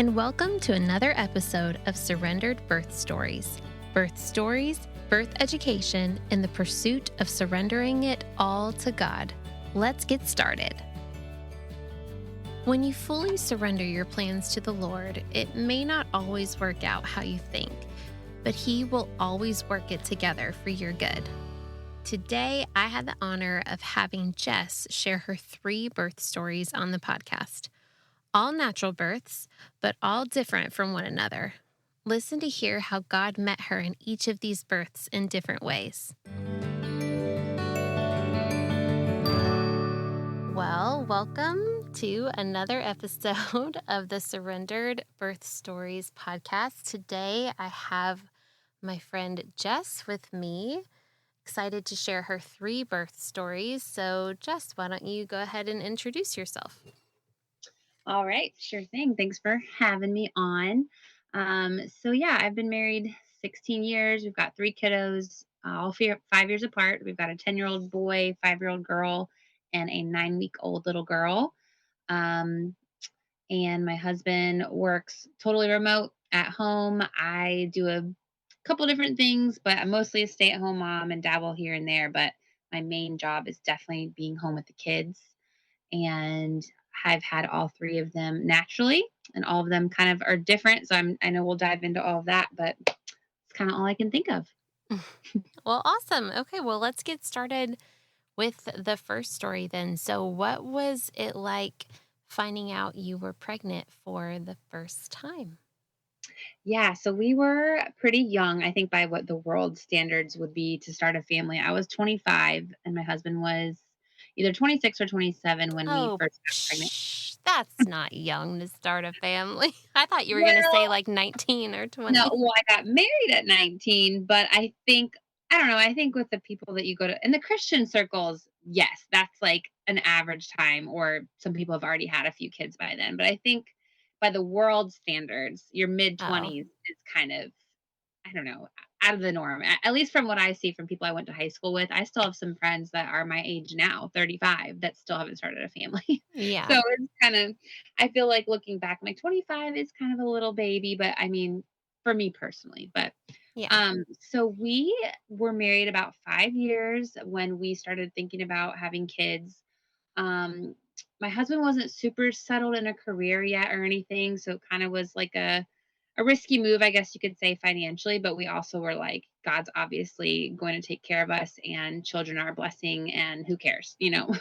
and welcome to another episode of Surrendered Birth Stories. Birth stories, birth education, and the pursuit of surrendering it all to God. Let's get started. When you fully surrender your plans to the Lord, it may not always work out how you think, but He will always work it together for your good. Today, I had the honor of having Jess share her 3 birth stories on the podcast. All natural births, but all different from one another. Listen to hear how God met her in each of these births in different ways. Well, welcome to another episode of the Surrendered Birth Stories podcast. Today, I have my friend Jess with me, excited to share her 3 birth stories. So, Jess, why don't you go ahead and introduce yourself? All right, sure thing. Thanks for having me on. I've been married 16 years. We've got 3 kiddos, all 5 years apart. We've got a 10-year-old boy, 5-year-old girl, and a 9-week-old little girl. Um, and my husband works totally remote at home. I do a couple different things, but I'm mostly a stay-at-home mom and dabble here and there. But my main job is definitely being home with the kids, and I've had all 3 of them naturally, and all of them kind of are different. So I know we'll dive into all of that, but it's kind of all I can think of. Well, awesome. Okay, well, let's get started with the first story then. So, what was it like finding out you were pregnant for the first time? Yeah, so we were pretty young, I think, by what the world standards would be to start a family. I was 25 and my husband was either 26 or 27 when we Oh, first got pregnant. that's not young to start a family. I thought you were going to say Well, like 19 or no, 20. well, I got married at 19, but I don't know, I think with the people that you go to in the Christian circles, yes, that's like an average time, or some people have already had a few kids by then. But I think by the world standards, your Oh, mid-20s is kind of, I don't know, out of the norm. At least from what I see from people I went to high school with. I still have some friends that are my age now, 35, that still haven't started a family. yeah. So it's kind of, I feel like looking back, I'm like 25 is kind of a little baby, but I mean, for me personally. But Yeah. so we were married about 5 years when we started thinking about having kids. Um, my husband wasn't super settled in a career yet or anything, so it kind of was like a risky move, I guess you could say, financially. But we also were like, God's obviously going to take care of us, and children are a blessing, and who cares?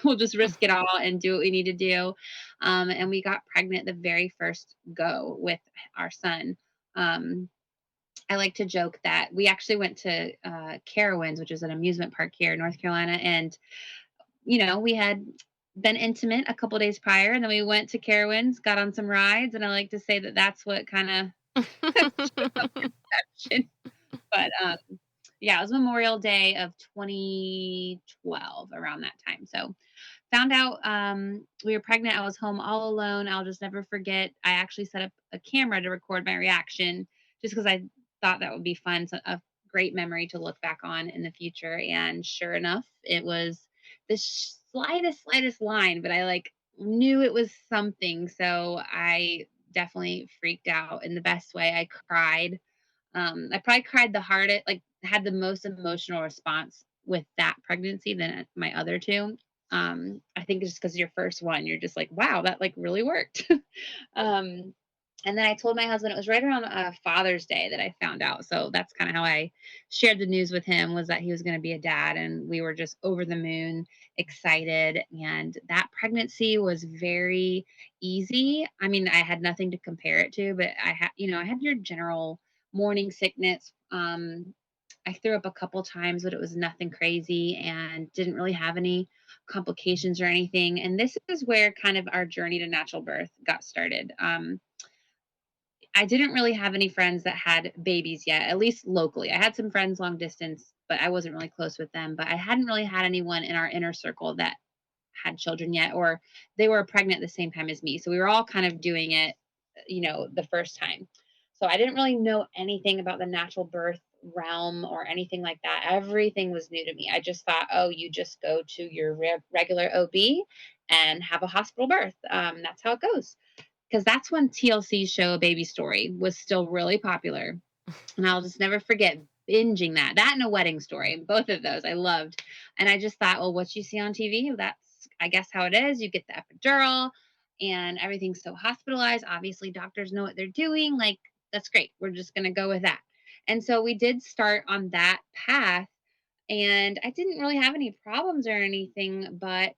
We'll just risk it all and do what we need to do. And we got pregnant the very first go with our son. Um, I like to joke that we actually went to Carowinds, which is an amusement park here in North Carolina, and we had been intimate a couple days prior, and then we went to Carowinds, got on some rides, and I like to say that that's what kind of shit. But yeah, it was Memorial Day of 2012 around that time. So found out we were pregnant. I was home all alone. I'll just never forget. I actually set up a camera to record my reaction just because I thought that would be fun. So a great memory to look back on in the future. And sure enough, it was the slightest line, but I like knew it was something. So I definitely freaked out in the best way. I cried. I probably cried the hardest, like had the most emotional response with that pregnancy than my other 2. I think it's just because your first one, you're just like, wow, that like really worked. um, and then I told my husband it was right around Father's Day that I found out. So that's kind of how I shared the news with him, was that he was going to be a dad, and we were just over the moon excited. And that pregnancy was very easy. I mean, I had nothing to compare it to, but I had your general morning sickness. I threw up a couple times, but it was nothing crazy and didn't really have any complications or anything. And this is where kind of our journey to natural birth got started. I didn't really have any friends that had babies yet, at least locally. I had some friends long distance, but I wasn't really close with them. But I hadn't really had anyone in our inner circle that had children yet, or they were pregnant at the same time as me. So we were all kind of doing it, the first time. So I didn't really know anything about the natural birth realm or anything like that. Everything was new to me. I just thought, oh, you just go to your regular OB and have a hospital birth. That's how it goes. because that's when TLC's show, A Baby Story, was still really popular. And I'll just never forget binging that and A Wedding Story. Both of those I loved. And I just thought, well, what you see on TV, that's, I guess, how it is. You get the epidural and everything's so hospitalized. Obviously, doctors know what they're doing. Like, that's great. We're just going to go with that. And so we did start on that path, and I didn't really have any problems or anything, but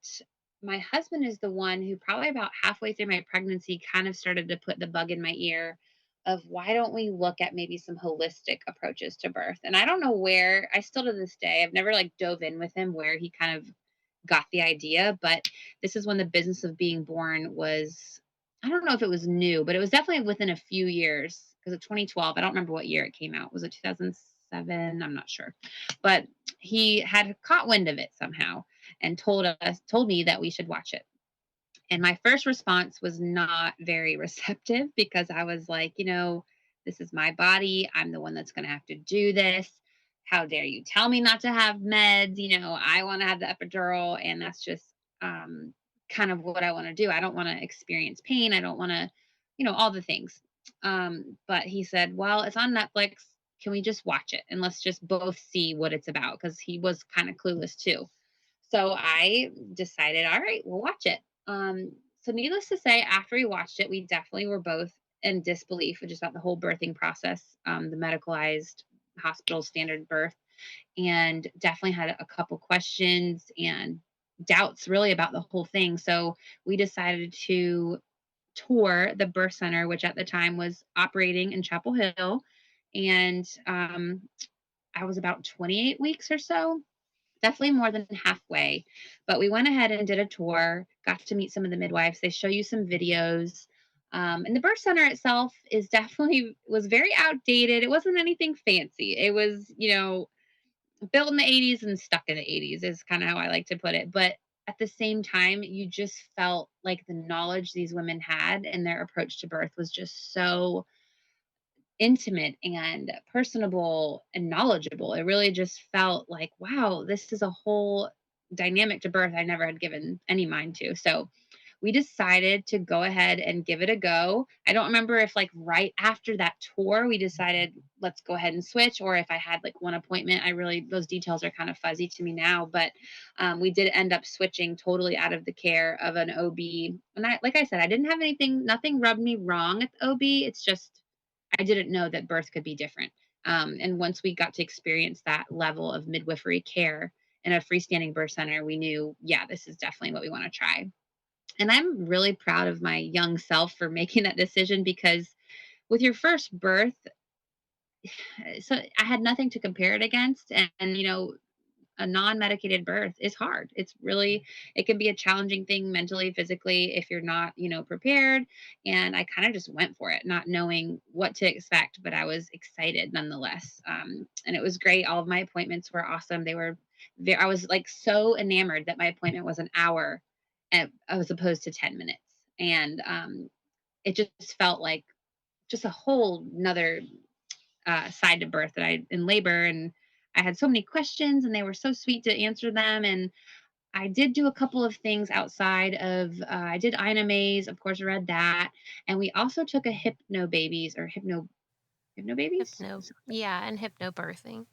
my husband is the one who probably about halfway through my pregnancy kind of started to put the bug in my ear of why don't we look at maybe some holistic approaches to birth? And I don't know where, I still to this day, I've never like dove in with him where he kind of got the idea, but this is when the business of being born was, I don't know if it was new, but it was definitely within a few years because of 2012. I don't remember what year it came out. Was it 2007? I'm not sure. But he had caught wind of it somehow and told me that we should watch it. And my first response was not very receptive because I was like, this is my body. I'm the one that's going to have to do this. How dare you tell me not to have meds? I want to have the epidural. And that's just um, kind of what I want to do. I don't want to experience pain. I don't want to, all the things. But he said, well, it's on Netflix. Can we just watch it? And let's just both see what it's about because he was kind of clueless too. So I decided, all right, we'll watch it. So needless to say, after we watched it, we definitely were both in disbelief just about the whole birthing process, the medicalized hospital standard birth, and definitely had a couple questions and doubts really about the whole thing. So we decided to tour the birth center, which at the time was operating in Chapel Hill. And I was about 28 weeks or so, definitely more than halfway. But we went ahead and did a tour, got to meet some of the midwives. They show you some videos. And the birth center itself is definitely was very outdated. It wasn't anything fancy. It was, built in the 80s and stuck in the 80s is kind of how I like to put it. But at the same time, you just felt like the knowledge these women had and their approach to birth was just so intimate and personable and knowledgeable. It really just felt like, wow, this is a whole dynamic to birth I never had given any mind to. So we decided to go ahead and give it a go. I don't remember if like right after that tour we decided let's go ahead and switch, or if I had like one appointment. I really, those details are kind of fuzzy to me now, but we did end up switching totally out of the care of an OB. And like I said, I didn't have anything, nothing rubbed me wrong at the OB. It's just I didn't know that birth could be different. And once we got to experience that level of midwifery care in a freestanding birth center, we knew, yeah, this is definitely what we want to try. And I'm really proud of my young self for making that decision because with your first birth, so I had nothing to compare it against. And a non-medicated birth is hard. It's really, it can be a challenging thing mentally, physically, if you're not, prepared. And I kind of just went for it, not knowing what to expect, but I was excited nonetheless. And it was great. All of my appointments were awesome. They were, I was like so enamored that my appointment was an hour as opposed to 10 minutes. And it just felt like just a whole nother side to birth that I in labor, and I had so many questions and they were so sweet to answer them. And I did do a couple of things outside of I did INMAs, of course, I read that, and we also took a hypno babies. Hypno, yeah, and hypnobirthing.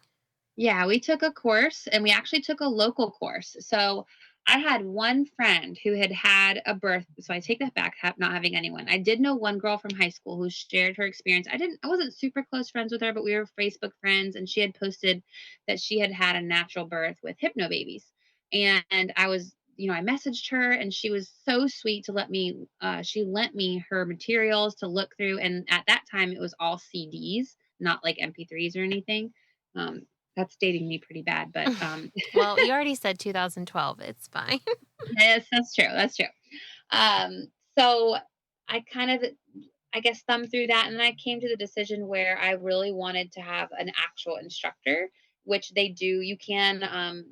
Yeah, we took a course and we actually took a local course. So I had one friend who had had a birth. So I take that back, not having anyone. I did know one girl from high school who shared her experience. I wasn't super close friends with her, but we were Facebook friends, and she had posted that she had had a natural birth with hypno babies. And I was, I messaged her and she was so sweet to she lent me her materials to look through. And at that time, it was all CDs, not like MP3s or anything. Um, that's dating me pretty bad, but Well, you already said 2012. It's fine. yes, that's true. That's true. So I kind of, I guess, thumbed through that, and then I came to the decision where I really wanted to have an actual instructor, which they do. You can,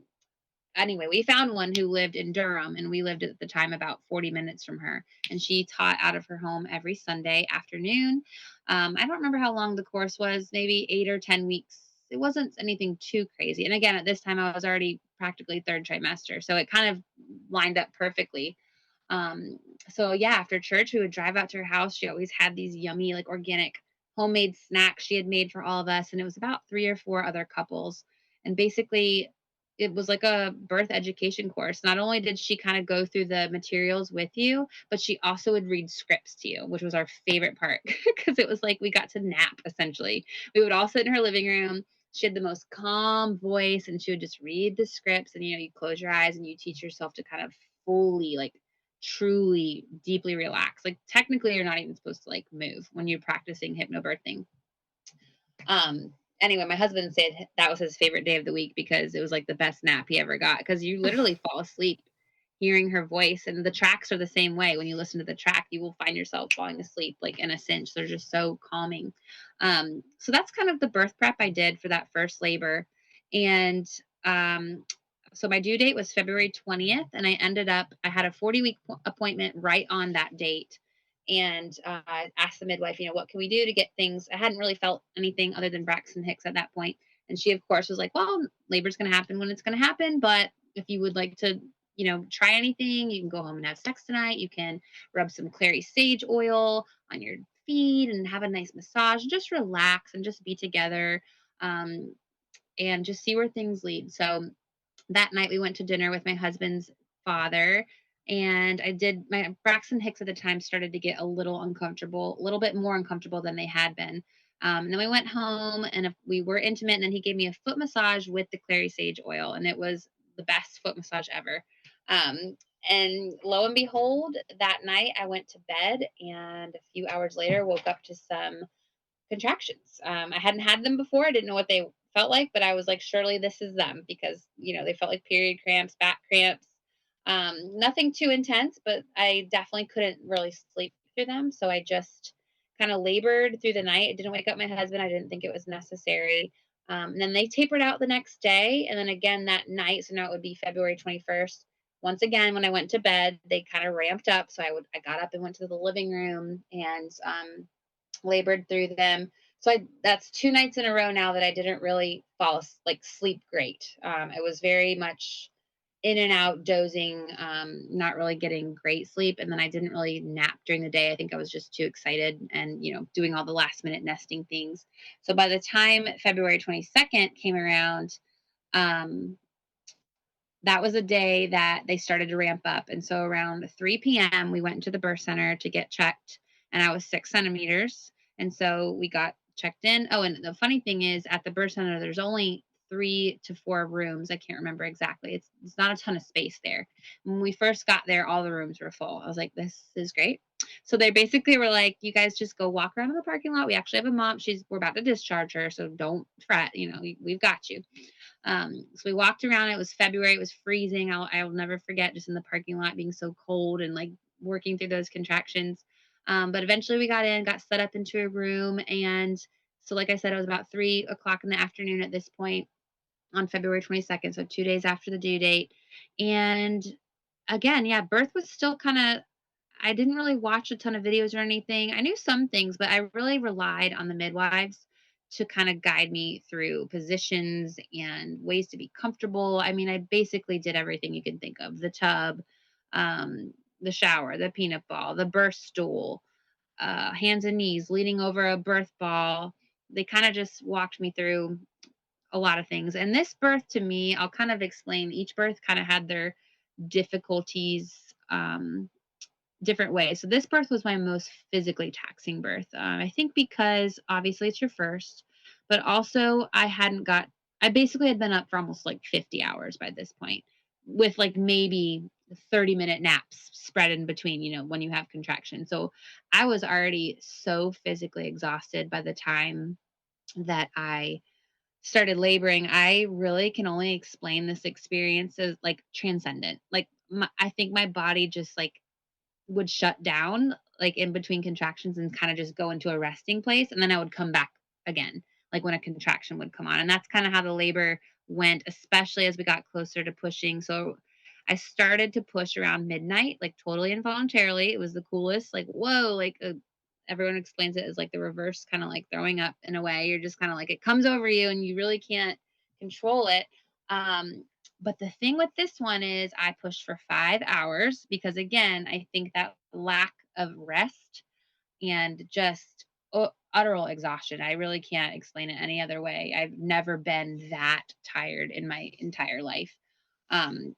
anyway, we found one who lived in Durham, and we lived at the time about 40 minutes from her, and she taught out of her home every Sunday afternoon. I don't remember how long the course was, maybe 8 or 10 weeks. It wasn't anything too crazy. And again, at this time, I was already practically third trimester, so it kind of lined up perfectly. Um, so yeah, after church, we would drive out to her house. She always had these yummy, like organic homemade snacks she had made for all of us. And it was about three or four other couples. And basically, it was like a birth education course. Not only did she kind of go through the materials with you, but she also would read scripts to you, which was our favorite part because it was like we got to nap essentially. We would all sit in her living room. She had the most calm voice and she would just read the scripts. And, you close your eyes and you teach yourself to kind of fully, like, truly deeply relax. Like, technically, you're not even supposed to like move when you're practicing hypnobirthing. Anyway, my husband said that was his favorite day of the week because it was like the best nap he ever got because you literally fall asleep hearing her voice. And the tracks are the same way. When you listen to the track, you will find yourself falling asleep like in a cinch. They're just so calming. So that's kind of the birth prep I did for that first labor. And um, so my due date was February 20th, and I had a 40-week appointment right on that date. And I asked the midwife, what can we do to get things? I hadn't really felt anything other than Braxton Hicks at that point. And she, of course, was like, well, labor's going to happen when it's going to happen. But if you would like to, try anything, you can go home and have sex tonight. You can rub some clary sage oil on your feet and have a nice massage and just relax and just be together, um, and just see where things lead. So that night we went to dinner with my husband's father, and I did my Braxton Hicks at the time started to get a little uncomfortable, a little bit more uncomfortable than they had been. And then we went home and we were intimate, and then he gave me a foot massage with the clary sage oil, and it was the best foot massage ever. Um, and lo and behold, that night I went to bed, and a few hours later woke up to some contractions. I hadn't had them before. I didn't know what they felt like, but I was like, surely this is them because, they felt like period cramps, back cramps. Nothing too intense, but I definitely couldn't really sleep through them. So I just kind of labored through the night. I didn't wake up my husband. I didn't think it was necessary. And then they tapered out the next day. And then again that night. So now it would be February 21st. Once again, when I went to bed, they kind of ramped up. So I got up and went to the living room and labored through them. So that's two nights in a row now that I didn't really like sleep great. It was very much in and out dozing, not really getting great sleep. And then I didn't really nap during the day. I think I was just too excited and, doing all the last minute nesting things. So by the time February 22nd came around, um, that was a day that they started to ramp up. And so around 3 p.m., we went into the birth center to get checked, and I was 6 centimeters. And so we got checked in. Oh, and the funny thing is, at the birth center, there's only 3 to 4 rooms. I can't remember exactly. It's not a ton of space there. When we first got there, all the rooms were full. I was like, this is great. So they basically were like, you guys just go walk around in the parking lot. We actually have a mom. We're about to discharge her, so don't fret. We've got you. So we walked around. It was February. It was freezing. I'll never forget just in the parking lot being so cold and like working through those contractions. But eventually we got in, got set up into a room. And so, like I said, it was about 3 o'clock in the afternoon at this point on February 22nd. So 2 days after the due date. And again, yeah, birth was still kind of, I didn't really watch a ton of videos or anything. I knew some things, but I really relied on the midwives to kind of guide me through positions and ways to be comfortable. I mean, I basically did everything you can think of: the tub, the shower, the peanut ball, the birth stool, hands and knees, leaning over a birth ball. They kind of just walked me through a lot of things. And this birth to me, I'll kind of explain, each birth kind of had their difficulties, different ways. So this birth was my most physically taxing birth. I think because obviously it's your first, but also I basically had been up for almost like 50 hours by this point with like maybe 30-minute naps spread in between, when you have contractions. So I was already so physically exhausted by the time that I started laboring. I really can only explain this experience as like transcendent. Like I think my body just like would shut down like in between contractions and kind of just go into a resting place, and then I would come back again like when a contraction would come on. And that's kind of how the labor went, especially as we got closer to pushing. So I started to push around midnight, like totally involuntarily. It was the coolest, like whoa, like everyone explains it as like the reverse kind of like throwing up in a way. You're just kind of like it comes over you and you really can't control it. um But the thing with this one is I pushed for 5 hours because, again, I think that lack of rest and just utter exhaustion. I really can't explain it any other way. I've never been that tired in my entire life. Um,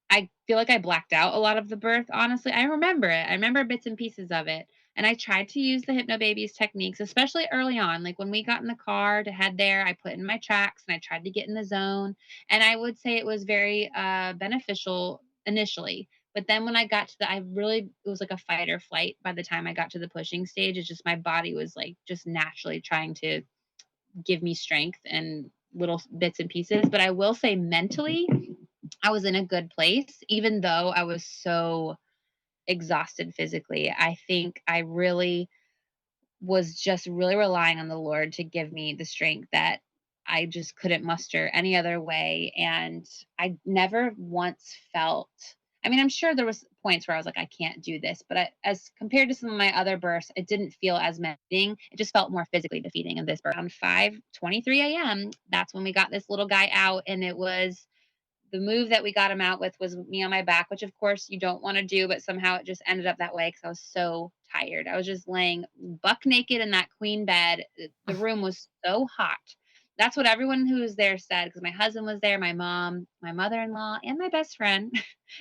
I feel like I blacked out a lot of the birth, honestly. I remember it. I remember bits and pieces of it. And I tried to use the Hypnobabies techniques, especially early on. Like when we got in the car to head there, I put in my tracks and I tried to get in the zone. And I would say it was very beneficial initially. But then when I got to it was like a fight or flight by the time I got to the pushing stage. It's just my body was like just naturally trying to give me strength and little bits and pieces. But I will say mentally, I was in a good place, even though I was so exhausted physically. I think I really was just really relying on the Lord to give me the strength that I just couldn't muster any other way. And I never once felt, I mean, I'm sure there was points where I was like, I can't do this, but as compared to some of my other births, it didn't feel as defeating. It just felt more physically defeating in this birth. Around 5:23 a.m., that's when we got this little guy out, and it was the move that we got him out with was me on my back, which of course you don't want to do, but somehow it just ended up that way because I was so tired. I was just laying buck naked in that queen bed. The room was so hot. That's what everyone who was there said because my husband was there, my mom, my mother in law, and my best friend,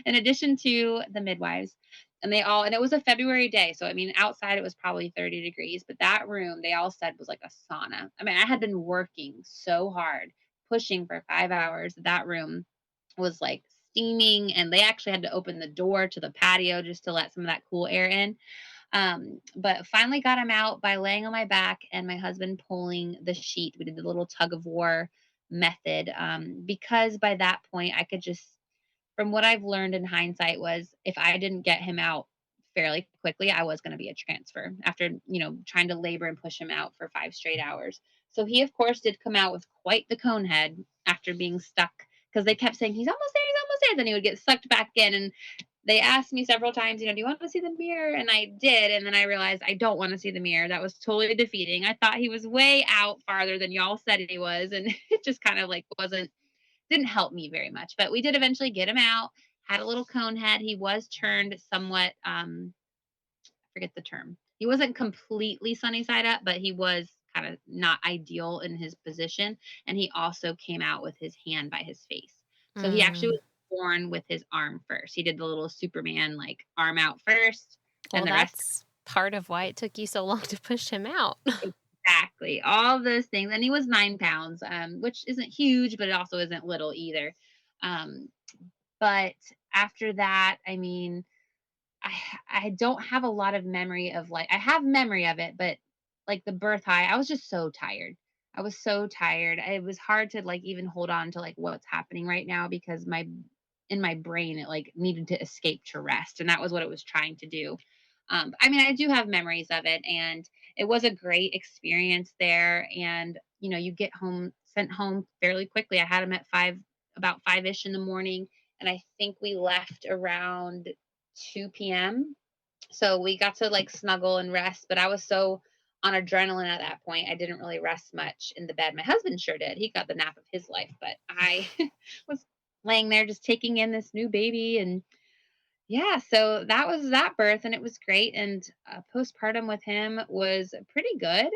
in addition to the midwives. And it was a February day. So, I mean, outside it was probably 30 degrees, but that room they all said was like a sauna. I mean, I had been working so hard, pushing for 5 hours. That room was like steaming, and they actually had to open the door to the patio just to let some of that cool air in. But finally got him out by laying on my back and my husband pulling the sheet. We did the little tug of war method because by that point I could just, from what I've learned in hindsight, was if I didn't get him out fairly quickly, I was going to be a transfer after, trying to labor and push him out for 5 straight hours. So he, of course, did come out with quite the cone head after being stuck because they kept saying, he's almost there, he's almost there. Then he would get sucked back in. And they asked me several times, do you want to see the mirror? And I did. And then I realized I don't want to see the mirror. That was totally defeating. I thought he was way out farther than y'all said he was. And it just kind of like didn't help me very much. But we did eventually get him out, had a little cone head. He was turned somewhat, I forget the term. He wasn't completely sunny side up, but he was kind of not ideal in his position. And he also came out with his hand by his face. So he actually Mm. was born with his arm first. He did the little Superman like arm out first, Well, and the rest. that's part of why it took you so long to push him out. Exactly, all those things, and he was 9 pounds, which isn't huge, but it also isn't little either. Um, but after that, I mean, I don't have a lot of memory of, like, I have memory of it, but, like, the birth high, I was just so tired. I was so tired. It was hard to, like, even hold on to, like, what's happening right now because my brain, it, like, needed to escape to rest, and that was what it was trying to do. I mean, I do have memories of it, and it was a great experience there, and, you get sent home fairly quickly. I had him at about 5-ish in the morning, and I think we left around 2 p.m. So we got to like snuggle and rest, but I was so on adrenaline at that point. I didn't really rest much in the bed. My husband sure did. He got the nap of his life, but I was laying there just taking in this new baby. And yeah, so that was that birth, and it was great. And postpartum with him was pretty good.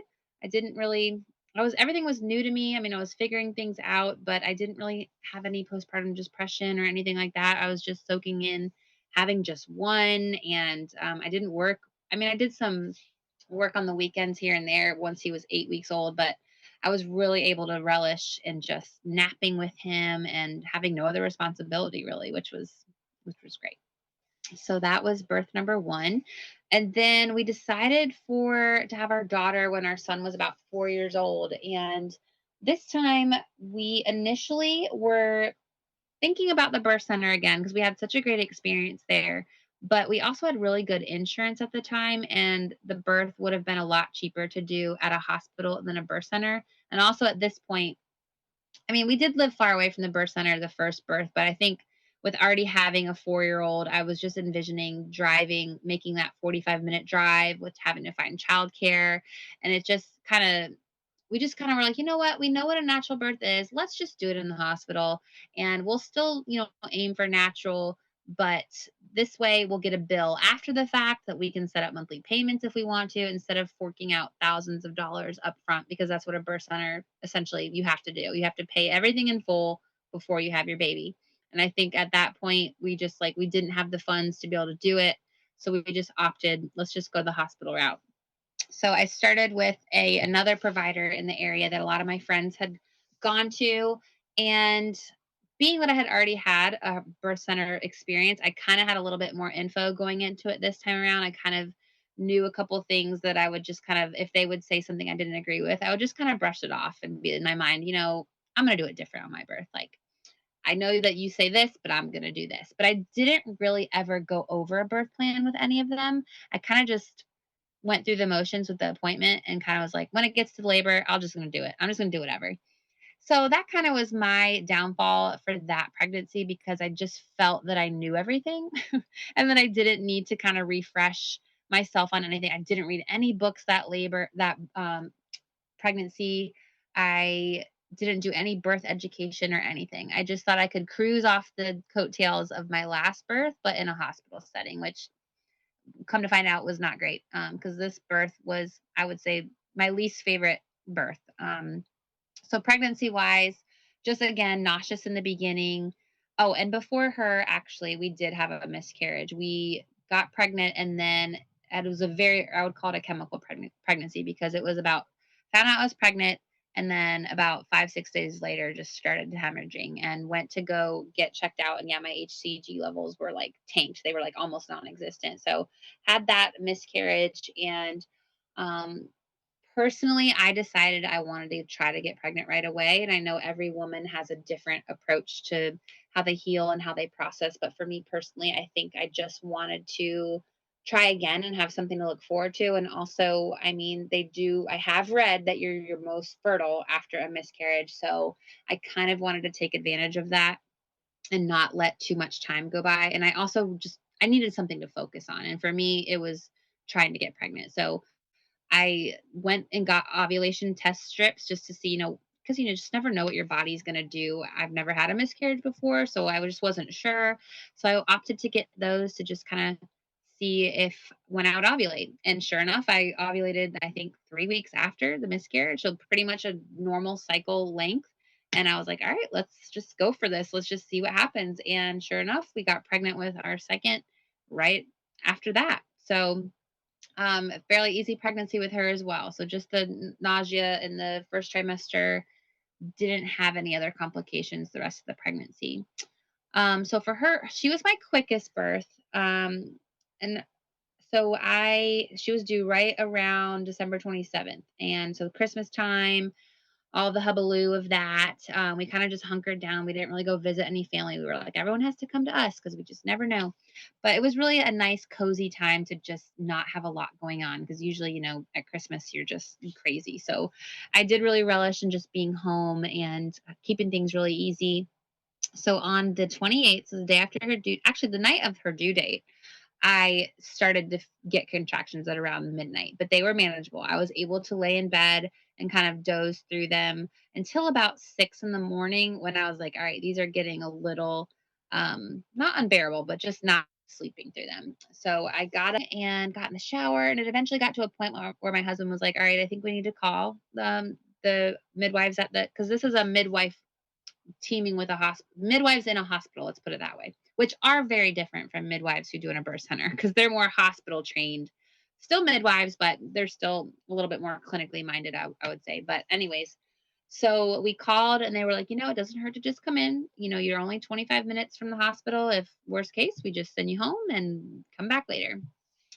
I didn't really, everything was new to me. I mean, I was figuring things out, but I didn't really have any postpartum depression or anything like that. I was just soaking in having just one, and I didn't work. I mean, I did some work on the weekends here and there once he was 8 weeks old, but I was really able to relish in just napping with him and having no other responsibility really, which was great. So that was birth number 1. And then we decided to have our daughter when our son was about 4 years old. And this time we initially were thinking about the birth center again because we had such a great experience there. But we also had really good insurance at the time, and the birth would have been a lot cheaper to do at a hospital than a birth center. And also at this point, I mean, we did live far away from the birth center the first birth, but I think with already having a 4-year-old, I was just envisioning driving, making that 45-minute drive with having to find childcare. And it just kind of we just kind of were like, you know what? We know what a natural birth is. Let's just do it in the hospital, and we'll still, aim for natural, but this way we'll get a bill after the fact that we can set up monthly payments if we want to, instead of forking out thousands of dollars up front, because that's what a birth center essentially you have to do. You have to pay everything in full before you have your baby. And I think at that point we just like we didn't have the funds to be able to do it. So we just opted, let's just go the hospital route. So I started with a another provider in the area that a lot of my friends had gone to, and being that I had already had a birth center experience, I kind of had a little bit more info going into it this time around. I kind of knew a couple things that I would just kind of, if they would say something I didn't agree with, I would just kind of brush it off and be in my mind, I'm going to do it different on my birth. Like, I know that you say this, but I'm going to do this. But I didn't really ever go over a birth plan with any of them. I kind of just went through the motions with the appointment and kind of was like, when it gets to labor, I'll just gonna do it. I'm just gonna do whatever. So that kind of was my downfall for that pregnancy, because I just felt that I knew everything and that I didn't need to kind of refresh myself on anything. I didn't read any books that pregnancy. I didn't do any birth education or anything. I just thought I could cruise off the coattails of my last birth, but in a hospital setting, which come to find out was not great, because this birth was, I would say, my least favorite birth. So pregnancy wise, just again nauseous in the beginning. Oh, and before her, actually, we did have a miscarriage. We got pregnant, and then it was a very, I would call it a chemical pregnancy, because it was about, found out I was pregnant, and then about 5 6 days later just started hemorrhaging and went to go get checked out, and yeah, my HCG levels were like tanked. They were like almost non-existent. So had that miscarriage, and um personally, I decided I wanted to try to get pregnant right away. And I know every woman has a different approach to how they heal and how they process. But for me personally, I think I just wanted to try again and have something to look forward to. And also, I mean, I have read that you're most fertile after a miscarriage. So I kind of wanted to take advantage of that and not let too much time go by. And I also I needed something to focus on. And for me, it was trying to get pregnant. So I went and got ovulation test strips just to see, because just never know what your body's going to do. I've never had a miscarriage before, so I just wasn't sure. So I opted to get those to just kind of see if when I would ovulate. And sure enough, I ovulated, I think, 3 weeks after the miscarriage. So pretty much a normal cycle length. And I was like, all right, let's just go for this. Let's just see what happens. And sure enough, we got pregnant with our second right after that. So fairly easy pregnancy with her as well. So just the nausea in the first trimester, didn't have any other complications the rest of the pregnancy. So for her, she was my quickest birth. And so she was due right around December 27th. And so Christmas time, all the hubbub of that. We kind of just hunkered down. We didn't really go visit any family. We were like, everyone has to come to us because we just never know. But it was really a nice, cozy time to just not have a lot going on, because usually, at Christmas, you're just crazy. So I did really relish in just being home and keeping things really easy. So on the 28th, so the day after actually the night of her due date, I started to get contractions at around midnight, but they were manageable. I was able to lay in bed and kind of doze through them until about 6 in the morning, when I was like, all right, these are getting a little, not unbearable, but just not sleeping through them. So I got up and got in the shower, and it eventually got to a point where my husband was like, all right, I think we need to call the midwives because this is a midwife teaming with a hospital, midwives in a hospital, let's put it that way, which are very different from midwives who do in a birth center, because they're more hospital trained, still midwives, but they're still a little bit more clinically minded, I would say. But anyways, so we called and they were like, it doesn't hurt to just come in. You're only 25 minutes from the hospital. If worst case, we just send you home and come back later.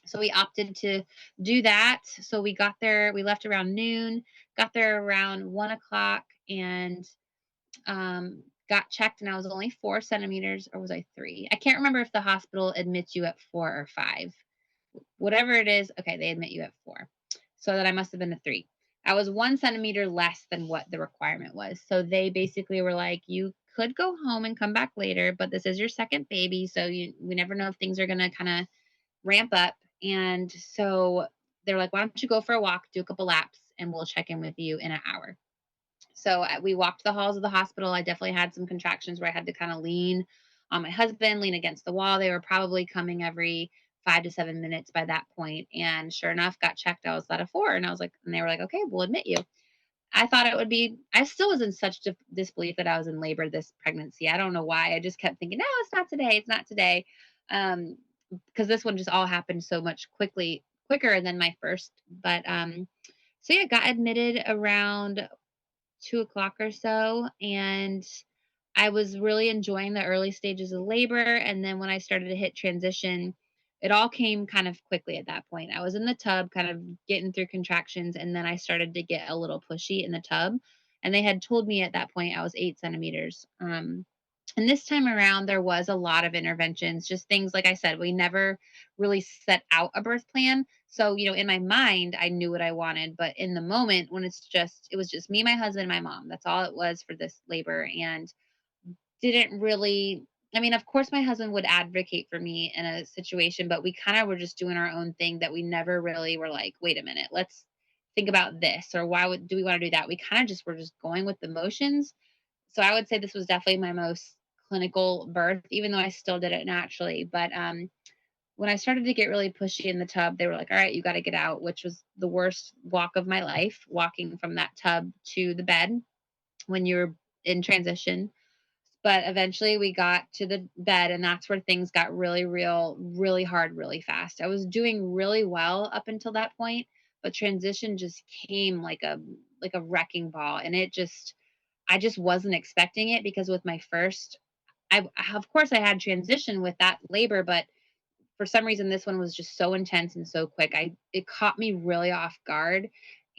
So we opted to do that. So we got there, we left around noon, got there around 1 o'clock, and got checked, and I was only 4 centimeters, or was I 3? I can't remember if the hospital admits you at 4 or 5. Whatever it is, okay, they admit you at 4. So that I must have been a 3. I was 1 centimeter less than what the requirement was. So they basically were like, you could go home and come back later, but this is your second baby. So we never know if things are going to kind of ramp up. And so they're like, why don't you go for a walk, do a couple laps, and we'll check in with you in an hour. So we walked the halls of the hospital. I definitely had some contractions where I had to kind of lean on my husband, lean against the wall. They were probably coming every 5 to 7 minutes by that point. And sure enough, got checked. I was at a 4. And I was like, and they were like, okay, we'll admit you. I thought it would be, I still was in such disbelief that I was in labor this pregnancy. I don't know why. I just kept thinking, no, it's not today. It's not today. Um, because this one just all happened so much quicker than my first. But so yeah, got admitted around 2 o'clock or so. And I was really enjoying the early stages of labor. And then when I started to hit transition, it all came kind of quickly at that point. I was in the tub, kind of getting through contractions. And then I started to get a little pushy in the tub. And they had told me at that point I was 8 centimeters. And this time around, there was a lot of interventions, just things like I said, we never really set out a birth plan. So, in my mind, I knew what I wanted. But in the moment, when it was just me, my husband, and my mom. That's all it was for this labor. And didn't really, I mean, of course, my husband would advocate for me in a situation, but we kind of were just doing our own thing that we never really were like, wait a minute, let's think about this, or do we want to do that? We kind of just were just going with the motions. So I would say this was definitely my most clinical birth, even though I still did it naturally. But when I started to get really pushy in the tub, they were like, all right, you got to get out, which was the worst walk of my life, walking from that tub to the bed when you're in transition. But eventually we got to the bed, and that's where things got really real, really hard, really fast. I was doing really well up until that point, but transition just came like a wrecking ball. And I just wasn't expecting it, because with my first, of course I had transition with that labor, but for some reason this one was just so intense and so quick. It caught me really off guard.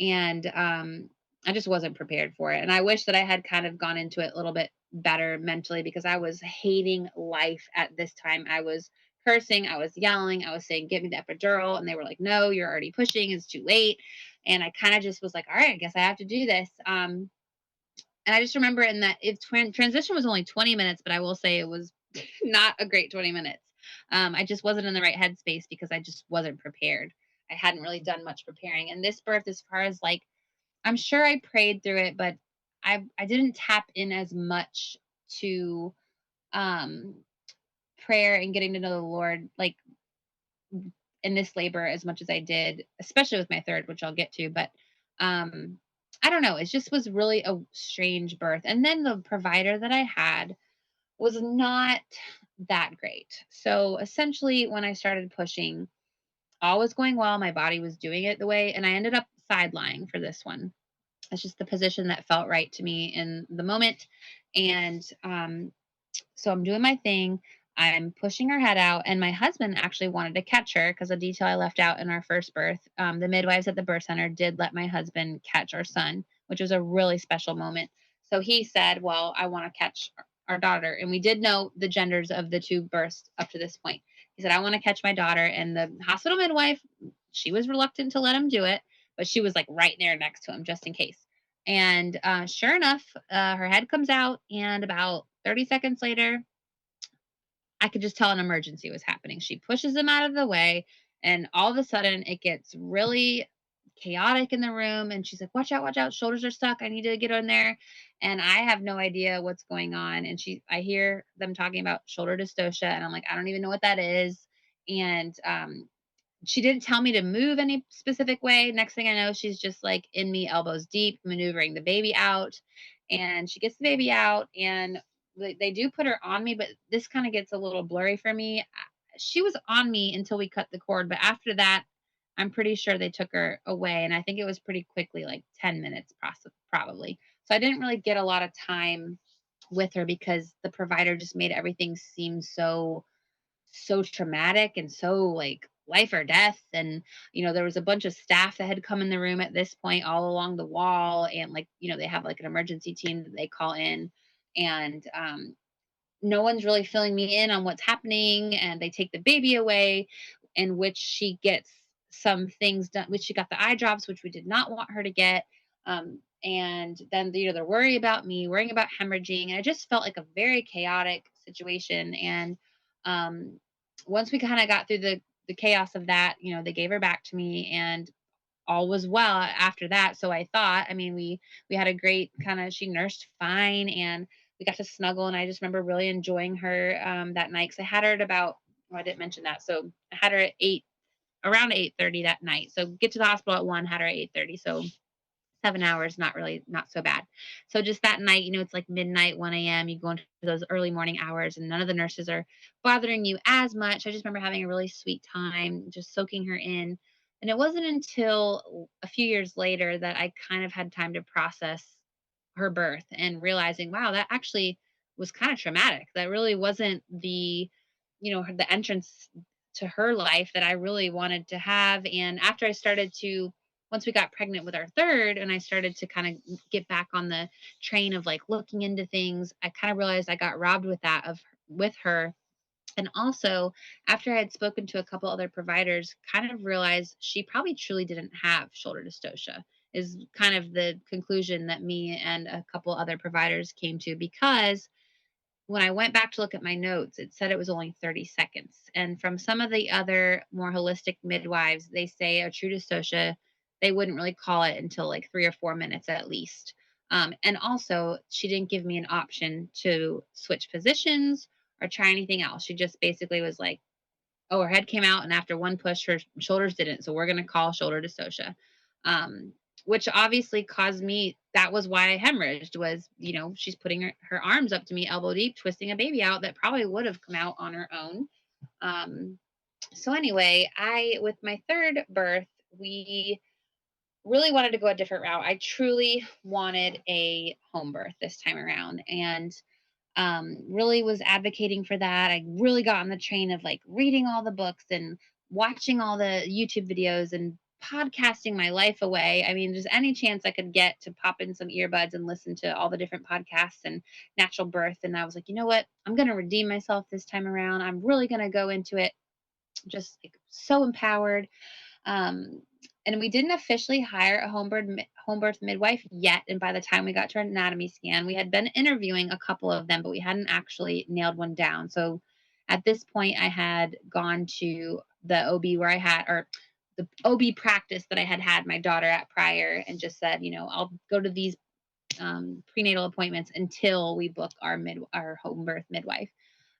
And I just wasn't prepared for it. And I wish that I had kind of gone into it a little bit better mentally, because I was hating life at this time. I was cursing, I was yelling, I was saying, "Get me the epidural." And they were like, "No, you're already pushing, it's too late." And I kind of just was like, all right, I guess I have to do this. And I just remember in that transition was only 20 minutes, but I will say it was not a great 20 minutes. I just wasn't in the right headspace, because I just wasn't prepared. I hadn't really done much preparing. And this birth, as far as like, I'm sure I prayed through it, but I didn't tap in as much to um, prayer and getting to know the Lord, like in this labor, as much as I did, especially with my third, which I'll get to. But um, I don't know. It just was really a strange birth. And then the provider that I had was not that great. So essentially, when I started pushing, all was going well. My body was doing it the way, and I ended up sideline for this one. It's just the position that felt right to me in the moment. And so I'm doing my thing. I'm pushing her head out, and my husband actually wanted to catch her, because a detail I left out in our first birth. The midwives at the birth center did let my husband catch our son, which was a really special moment. So he said, "Well, I want to catch our daughter," and we did know the genders of the two births up to this point. He said, "I want to catch my daughter," and the hospital midwife, she was reluctant to let him do it, but she was like right there next to him just in case. And sure enough, her head comes out, and about 30 seconds later, I could just tell an emergency was happening. She pushes him out of the way, and all of a sudden it gets really chaotic in the room. And she's like, watch out, shoulders are stuck. I need to get in there." And I have no idea what's going on. And I hear them talking about shoulder dystocia, and I'm like, I don't even know what that is. And she didn't tell me to move any specific way. Next thing I know, she's just like in me, elbows deep, maneuvering the baby out. And she gets the baby out, and they do put her on me, but this kind of gets a little blurry for me. She was on me until we cut the cord, but after that, I'm pretty sure they took her away. And I think it was pretty quickly, like 10 minutes probably. So I didn't really get a lot of time with her, because the provider just made everything seem so traumatic and so like life or death. And there was a bunch of staff that had come in the room at this point, all along the wall. And like, they have like an emergency team that they call in. And no one's really filling me in on what's happening. And they take the baby away, in which she gets some things done, which she got the eye drops, which we did not want her to get. And then they're worried about me, worrying about hemorrhaging. And it just felt like a very chaotic situation. And um, once we kind of got through the chaos of that, they gave her back to me. And all was well after that. So I thought, I mean, we had a great kind of she nursed fine and we got to snuggle and I just remember really enjoying her that night cuz I had her at about oh, I didn't mention that. So I had her at 8 around 8:30 that night. So get to the hospital at 1, had her at 8:30. So 7 hours, not so bad. So just that night, it's like midnight, 1 a.m. You go into those early morning hours, and none of the nurses are bothering you as much. I just remember having a really sweet time, just soaking her in. And it wasn't until a few years later that I kind of had time to process her birth and realizing, wow, that actually was kind of traumatic. That really wasn't the entrance to her life that I really wanted to have. And after I started to once we got pregnant with our third and I started to kind of get back on the train of like looking into things, I kind of realized I got robbed with her. And also, after I had spoken to a couple other providers, kind of realized she probably truly didn't have shoulder dystocia, is kind of the conclusion that me and a couple other providers came to because when I went back to look at my notes, it said it was only 30 seconds. And from some of the other more holistic midwives, they say a true dystocia, they wouldn't really call it until like 3 or 4 minutes at least. And also, she didn't give me an option to switch positions or try anything else. She just basically was like, oh, her head came out, and after one push, her shoulders didn't. So we're going to call shoulder dystocia, um, which obviously caused me. That was why I hemorrhaged. Was she's putting her arms up to me, elbow deep, twisting a baby out that probably would have come out on her own. Um, so anyway, I with my third birth, we really wanted to go a different route. I truly wanted a home birth this time around, and really was advocating for that. I really got on the train of like reading all the books and watching all the YouTube videos and podcasting my life away. I mean, just any chance I could get to pop in some earbuds and listen to all the different podcasts and natural birth. And I was like, you know what? I'm going to redeem myself this time around. I'm really going to go into it just like so empowered. um, and we didn't officially hire a home birth midwife yet. And by the time we got to our anatomy scan, we had been interviewing a couple of them, but we hadn't actually nailed one down. So at this point, I had gone to the OB where I had, or the OB practice that I had had my daughter at prior, and just said, I'll go to these prenatal appointments until we book our home birth midwife.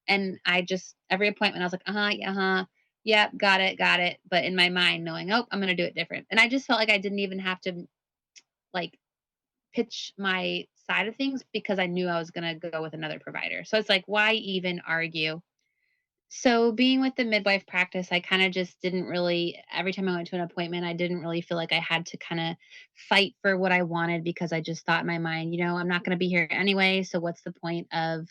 And I just every appointment I was like, uh-huh, yeah, uh-huh. Yeah, got it. But in my mind, knowing, oh, I'm gonna do it different. And I just felt like I didn't even have to like pitch my side of things because I knew I was gonna go with another provider. So it's like, why even argue? So being with the midwife practice, I kind of just didn't really every time I went to an appointment, I didn't really feel like I had to kind of fight for what I wanted because I just thought in my mind, I'm not going to be here anyway, so what's the point of,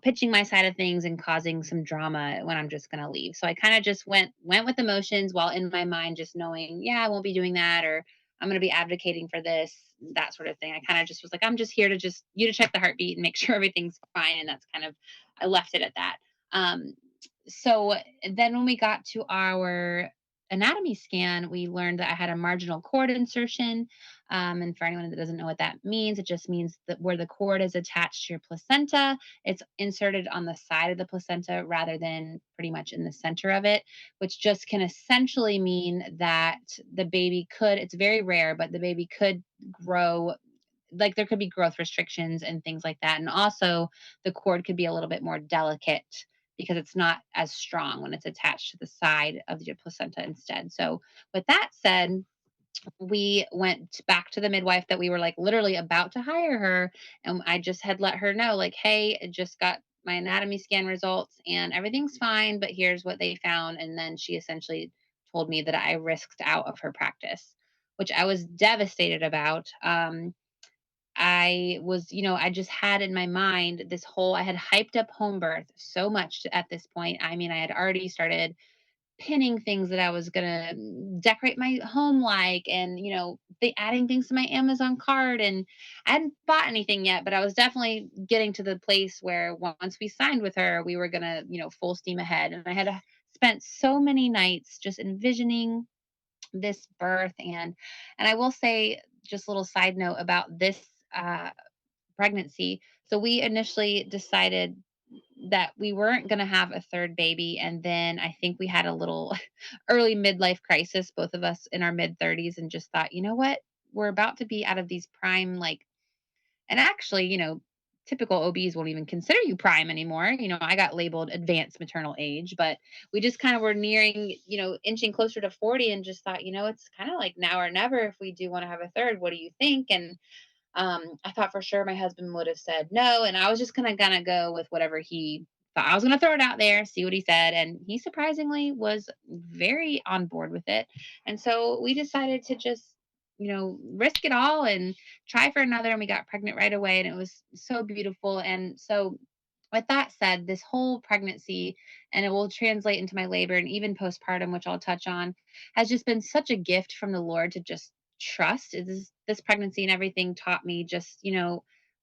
pitching my side of things and causing some drama when I'm just going to leave. So I kind of just went with emotions while in my mind just knowing, yeah, I won't be doing that or I'm going to be advocating for this, that sort of thing. I kind of just was like, I'm just here to just you to check the heartbeat and make sure everything's fine, and that's kind of I left it at that. So then when we got to our anatomy scan, we learned that I had a marginal cord insertion. And for anyone that doesn't know what that means, it just means that where the cord is attached to your placenta, it's inserted on the side of the placenta rather than pretty much in the center of it, which just can essentially mean that the baby it's very rare, but the baby could grow. Like there could be growth restrictions and things like that. And also, the cord could be a little bit more delicate because it's not as strong when it's attached to the side of your placenta instead. So, with that said, we went back to the midwife that we were like literally about to hire her. And I just had let her know, like, hey, I just got my anatomy scan results and everything's fine, but here's what they found. And then she essentially told me that I risked out of her practice, which I was devastated about. I just had in my mind I had hyped up home birth so much at this point. I mean, I had already started pinning things that I was going to decorate my home like, and, adding things to my Amazon cart. And I hadn't bought anything yet, but I was definitely getting to the place where once we signed with her, we were going to, full steam ahead. And I had spent so many nights just envisioning this birth. And I will say, just a little side note about this uh pregnancy. So we initially decided that we weren't going to have a third baby. And then I think we had a little early midlife crisis, both of us in our mid 30s, and just thought, you know what? We're about to be out of these prime, like, and actually, typical OBs won't even consider you prime anymore. I got labeled advanced maternal age, but we just kind of were nearing, inching closer to 40, and just thought, it's kind of like now or never if we do want to have a third. What do you think? And I thought for sure my husband would have said no, and I was just gonna go with whatever he thought. I was gonna throw it out there, see what he said, and he surprisingly was very on board with it. And so we decided to just, risk it all and try for another, and we got pregnant right away, and it was so beautiful. And so with that said, this whole pregnancy, and it will translate into my labor and even postpartum, which I'll touch on, has just been such a gift from the Lord to just trust. This pregnancy and everything taught me just,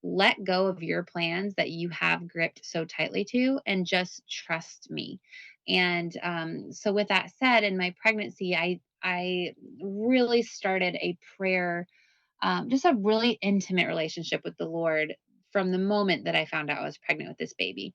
let go of your plans that you have gripped so tightly to, and just trust me. And so with that said, in my pregnancy, I really started a prayer, just a really intimate relationship with the Lord from the moment that I found out I was pregnant with this baby.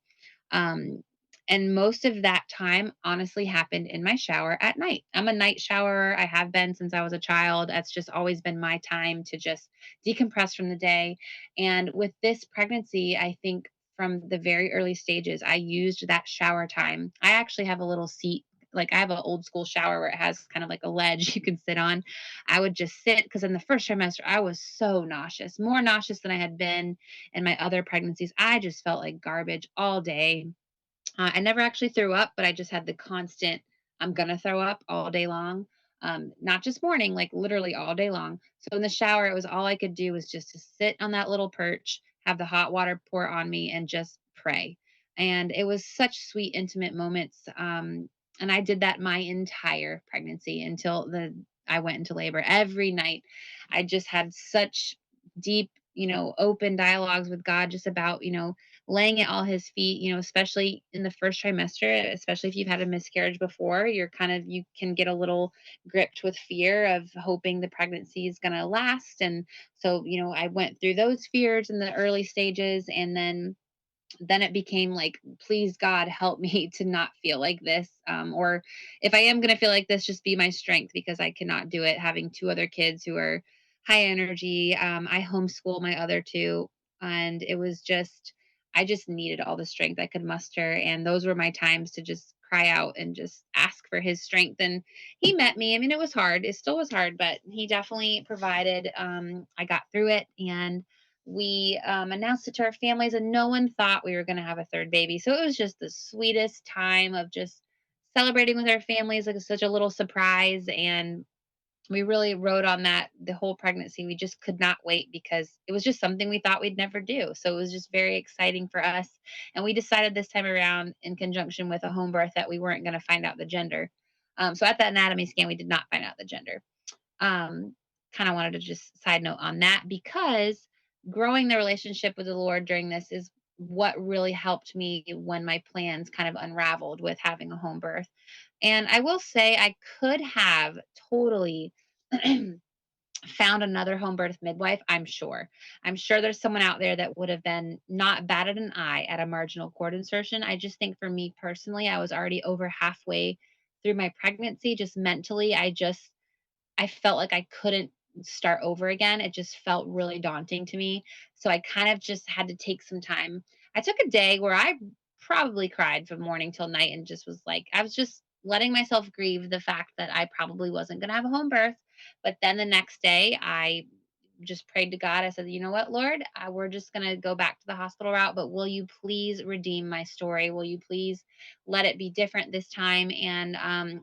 Um, and most of that time honestly happened in my shower at night. I'm a night shower. I have been since I was a child. That's just always been my time to just decompress from the day. And with this pregnancy, I think from the very early stages, I used that shower time. I actually have a little seat. Like, I have an old school shower where it has kind of like a ledge you can sit on. I would just sit, because in the first trimester, I was so nauseous, more nauseous than I had been in my other pregnancies. I just felt like garbage all day. I never actually threw up, but I just had the constant, I'm gonna throw up all day long. Not just morning, like literally all day long. So in the shower, it was all I could do was just to sit on that little perch, have the hot water pour on me, and just pray. And it was such sweet, intimate moments. And I did that my entire pregnancy until the I went into labor. Every night, I just had such deep, open dialogues with God, just about, laying at all his feet, especially in the first trimester, especially if you've had a miscarriage before, you can get a little gripped with fear of hoping the pregnancy is going to last. And so, I went through those fears in the early stages, and then it became like, please God, help me to not feel like this. Or if I am going to feel like this, just be my strength, because I cannot do it having two other kids who are high energy. I homeschool my other two, and I just needed all the strength I could muster. And those were my times to just cry out and just ask for his strength. And he met me. I mean, it was hard. It still was hard, but he definitely provided. I got through it, and we announced it to our families, and no one thought we were going to have a third baby. So it was just the sweetest time of just celebrating with our families, like such a little surprise. And we really rode on that the whole pregnancy. We just could not wait, because it was just something we thought we'd never do. So it was just very exciting for us. And we decided this time around, in conjunction with a home birth, that we weren't going to find out the gender. So at that anatomy scan, we did not find out the gender. um, Kind of wanted to just side note on that, because growing the relationship with the Lord during this is what really helped me when my plans kind of unraveled with having a home birth. And I will say, I could have totally found another home birth midwife, I'm sure. I'm sure there's someone out there that would have been not batted an eye at a marginal cord insertion. I just think for me personally, I was already over halfway through my pregnancy. Just mentally, I felt like I couldn't start over again. It just felt really daunting to me. So I kind of just had to take some time. I took a day where I probably cried from morning till night, and just was like, I was just letting myself grieve the fact that I probably wasn't going to have a home birth. But then the next day, I just prayed to God. I said, you know what, Lord, we're just going to go back to the hospital route, but will you please redeem my story? Will you please let it be different this time? And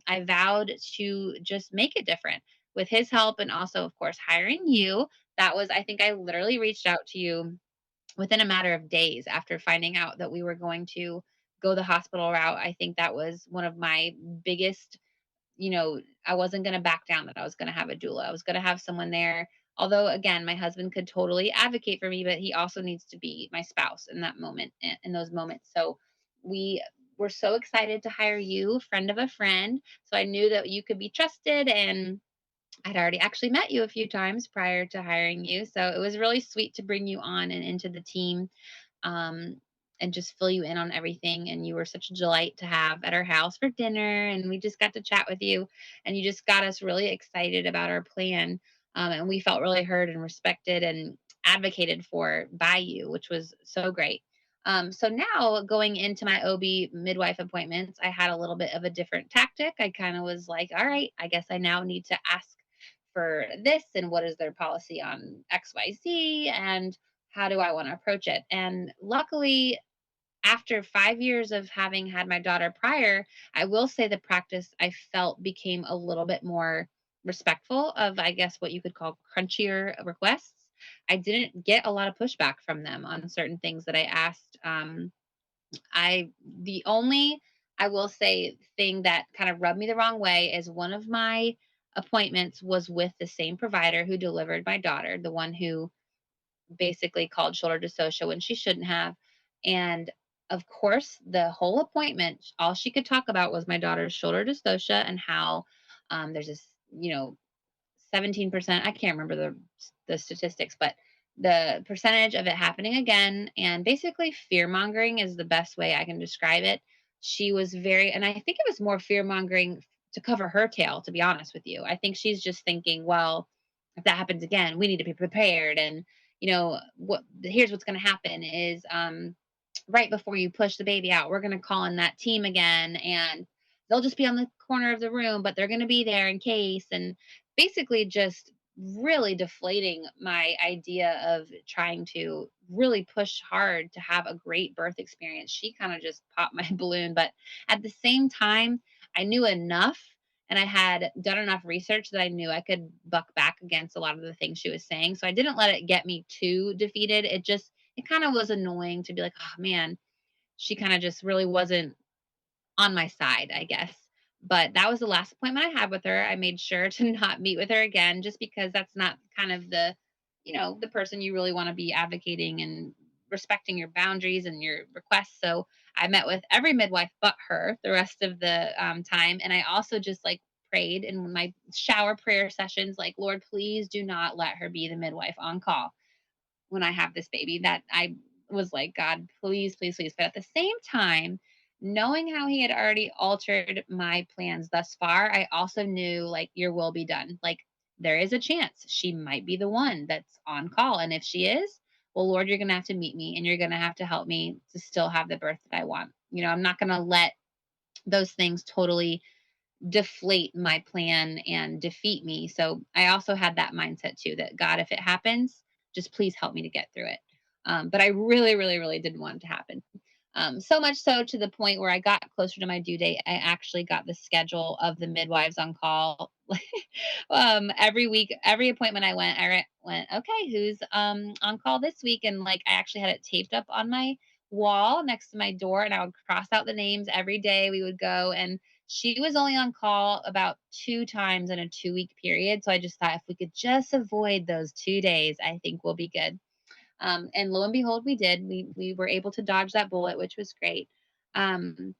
I vowed to just make it different with his help, and also, of course, hiring you. That was, I think I literally reached out to you within a matter of days after finding out that we were going to go the hospital route. I think that was one of my biggest, I wasn't going to back down, that I was going to have a doula. I was going to have someone there. Although, again, my husband could totally advocate for me, but he also needs to be my spouse in that moment, in those moments. So we were so excited to hire you, friend of a friend. So I knew that you could be trusted, and I'd already actually met you a few times prior to hiring you. So it was really sweet to bring you on and into the team. Um, and just fill you in on everything. And you were such a delight to have at our house for dinner. And we just got to chat with you, and you just got us really excited about our plan. And we felt really heard and respected and advocated for by you, which was so great. So now going into my OB midwife appointments, I had a little bit of a different tactic. I kind of was like, all right, I guess I now need to ask for this, and what is their policy on XYZ, and how do I want to approach it? And luckily, after 5 years of having had my daughter prior, I will say the practice I felt became a little bit more respectful of, I guess, what you could call crunchier requests. I didn't get a lot of pushback from them on certain things that I asked. The only, I will say, thing that kind of rubbed me the wrong way is one of my appointments was with the same provider who delivered my daughter, the one who basically called shoulder dystocia when she shouldn't have. And of course, the whole appointment, all she could talk about was my daughter's shoulder dystocia and how there's this, 17%, I can't remember the statistics, but the percentage of it happening again, and basically fear mongering is the best way I can describe it. She was very, and I think it was more fear mongering to cover her tail, to be honest with you. I think she's just thinking, well, if that happens again, we need to be prepared. And what, here's what's going to happen is right before you push the baby out, we're going to call in that team again, and they'll just be on the corner of the room, but they're going to be there in case. And basically just really deflating my idea of trying to really push hard to have a great birth experience. She kind of just popped my balloon, but at the same time, I knew enough, and I had done enough research that I knew I could buck back against a lot of the things she was saying. So I didn't let it get me too defeated. It kind of was annoying to be like, oh man, she kind of just really wasn't on my side, I guess. But that was the last appointment I had with her. I made sure to not meet with her again, just because that's not kind of the person you really want to be advocating and respecting your boundaries and your requests. So I met with every midwife but her the rest of the time. And I also just like prayed in my shower prayer sessions, like, Lord, please do not let her be the midwife on call when I have this baby. That I was like, God, please, please, please. But at the same time, knowing how he had already altered my plans thus far, I also knew, like, your will be done. Like, there is a chance she might be the one that's on call. And if she is, well, Lord, you're going to have to meet me, and you're going to have to help me to still have the birth that I want. I'm not going to let those things totally deflate my plan and defeat me. So I also had that mindset too, that God, if it happens, just please help me to get through it. But I really, really, really didn't want it to happen. So much so to the point where I got closer to my due date, I actually got the schedule of the midwives on call. Every week, every appointment I went, went, okay, who's on call this week? And like, I actually had it taped up on my wall next to my door, and I would cross out the names every day we would go. And she was only on call about 2 times in a 2-week period. So I just thought, if we could just avoid those 2 days, I think we'll be good. And lo and behold, we did. We were able to dodge that bullet, which was great. Um,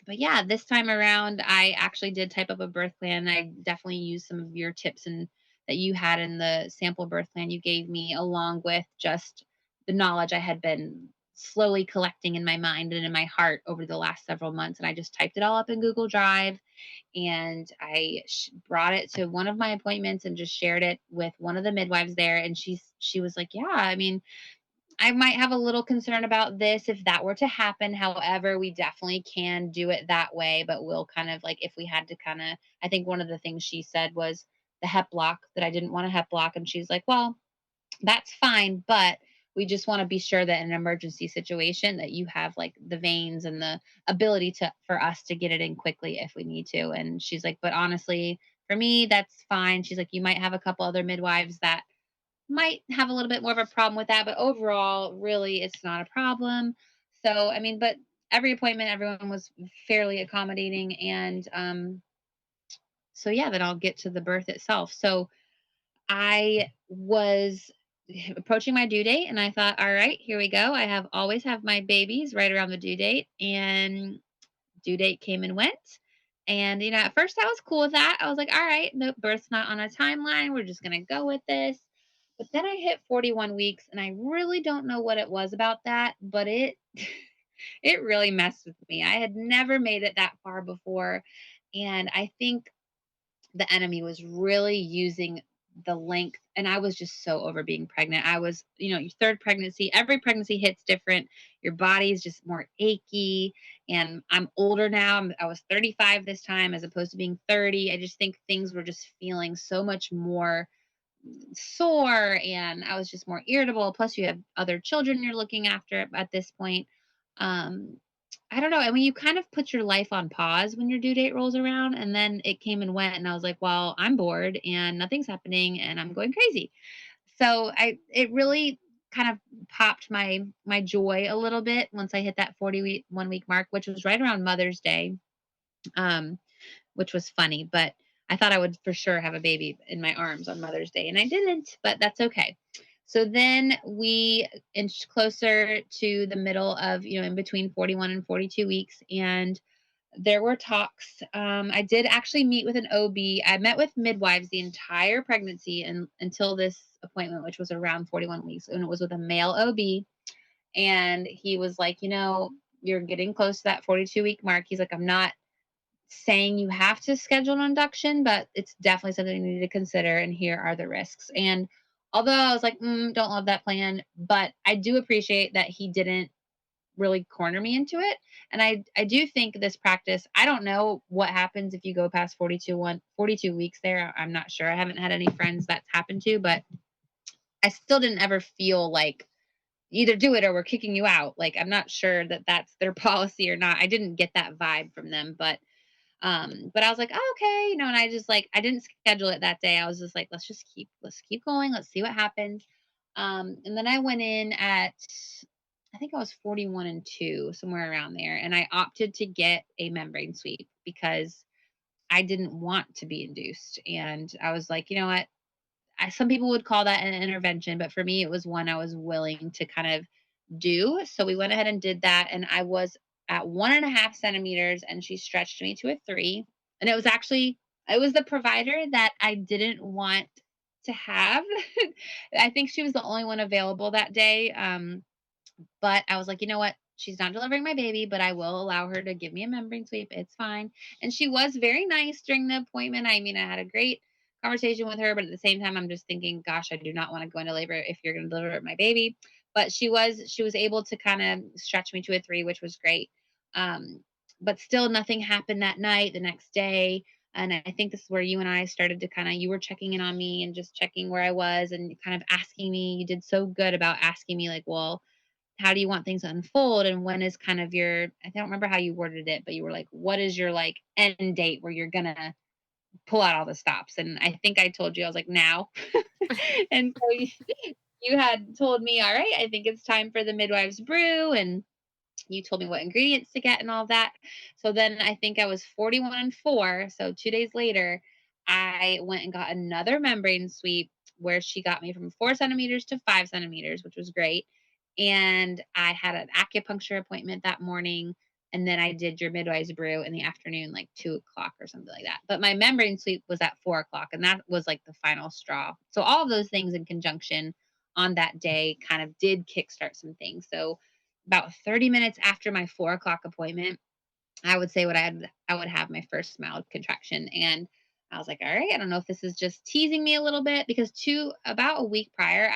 but yeah, this time around, I actually did type up a birth plan. I definitely used some of your tips and that you had in the sample birth plan you gave me, along with just the knowledge I had been slowly collecting in my mind and in my heart over the last several months. And I just typed it all up in Google Drive, and I brought it to one of my appointments and just shared it with one of the midwives there. And she was like, "Yeah, I mean, I might have a little concern about this if that were to happen. However, we definitely can do it that way, but we'll kind of like, if we had to kind of, I think one of the things she said was the hep block, that I didn't want a hep block. And she's like, well, that's fine, but we just want to be sure that in an emergency situation that you have like the veins and the ability to for us to get it in quickly if we need to." And she's like, "But honestly, for me, that's fine." She's like, "You might have a couple other midwives that might have a little bit more of a problem with that, but overall, really, it's not a problem." So, I mean, but every appointment, everyone was fairly accommodating. And so, yeah, then I'll get to the birth itself. So, I was approaching my due date, and I thought, all right, here we go. I have always have my babies right around the due date, and due date came and went. And, at first I was cool with that. I was like, all right, no, birth's not on a timeline. We're just going to go with this. But then I hit 41 weeks, and I really don't know what it was about that, but it It really messed with me. I had never made it that far before, and I think the enemy was really using the length, and I was just so over being pregnant. I was, your third pregnancy, every pregnancy hits different. Your body is just more achy, and I'm older now. I was 35 this time as opposed to being 30. I just think things were just feeling so much more sore, and I was just more irritable. Plus, you have other children you're looking after at this point. Um, I don't know. I mean, you kind of put your life on pause when your due date rolls around, and then it came and went, and I was like, well, I'm bored and nothing's happening, and I'm going crazy. So it really kind of popped my joy a little bit once I hit that 41 week mark, which was right around Mother's Day. Um, which was funny, but I thought I would for sure have a baby in my arms on Mother's Day, and I didn't, but that's okay. So then we inched closer to the middle of, in between 41 and 42 weeks, and there were talks. I did actually meet with an OB. I met with midwives the entire pregnancy and until this appointment, which was around 41 weeks, and it was with a male OB. And he was like, you're getting close to that 42-week mark. He's like, I'm not saying you have to schedule an induction, but it's definitely something you need to consider. And here are the risks. And although I was like, don't love that plan, but I do appreciate that he didn't really corner me into it. And I do think this practice, I don't know what happens if you go past 42 weeks there. I'm not sure. I haven't had any friends that's happened to, but I still didn't ever feel like either do it or we're kicking you out. Like, I'm not sure that that's their policy or not. I didn't get that vibe from them, but I was like, oh, okay, and I just like I didn't schedule it that day. I was just like, let's keep going. Let's see what happens. And then I went in at I think I was 41 and 2, somewhere around there. And I opted to get a membrane sweep because I didn't want to be induced. And I was like, you know what? Some people would call that an intervention, but for me, it was one I was willing to kind of do. So we went ahead and did that. And I was at 1.5 centimeters and she stretched me to a 3. And it was the provider that I didn't want to have. I think she was the only one available that day. But I was like, you know what? She's not delivering my baby, but I will allow her to give me a membrane sweep. It's fine. And she was very nice during the appointment. I mean, I had a great conversation with her, but at the same time, I'm just thinking, gosh, I do not want to go into labor if you're going to deliver my baby. But she was able to kind of stretch me to a 3, which was great. Um, but still, nothing happened that night. The next day, and I think this is where you and I started to you were checking in on me and just checking where I was and kind of asking me. You did so good about asking me, like, well, how do you want things to unfold and when is kind of your I don't remember how you worded it, but you were like, what is your like end date where you're gonna pull out all the stops? And I think I told you I was like, now. And so you had told me, all right, I think it's time for the midwives brew, and you told me what ingredients to get and all that. So then I think I was 41 and 4. So 2 days later, I went and got another membrane sweep where she got me from 4 centimeters to 5 centimeters, which was great. And I had an acupuncture appointment that morning. And then I did your midwives brew in the afternoon, like 2 o'clock or something like that. But my membrane sweep was at 4 o'clock, and that was like the final straw. So all of those things in conjunction on that day kind of did kickstart some things. So about 30 minutes after my 4 o'clock appointment, I would say I would have my first mild contraction. And I was like, all right, I don't know if this is just teasing me a little bit because about a week prior,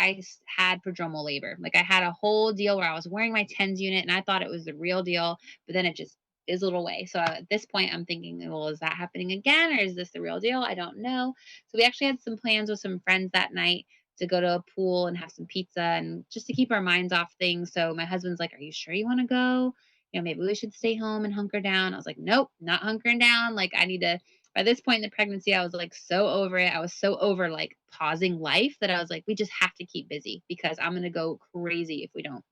had prodromal labor. Like I had a whole deal where I was wearing my TENS unit and I thought it was the real deal, but then it just fizzled away. So at this point, I'm thinking, well, is that happening again or is this the real deal? I don't know. So we actually had some plans with some friends that night to go to a pool and have some pizza and just to keep our minds off things. So my husband's like, are you sure you want to go? Maybe we should stay home and hunker down. I was like, nope, not hunkering down. Like, I need to. By this point in the pregnancy, I was like so over it. I was so over like pausing life that I was like, we just have to keep busy because I'm going to go crazy if we don't.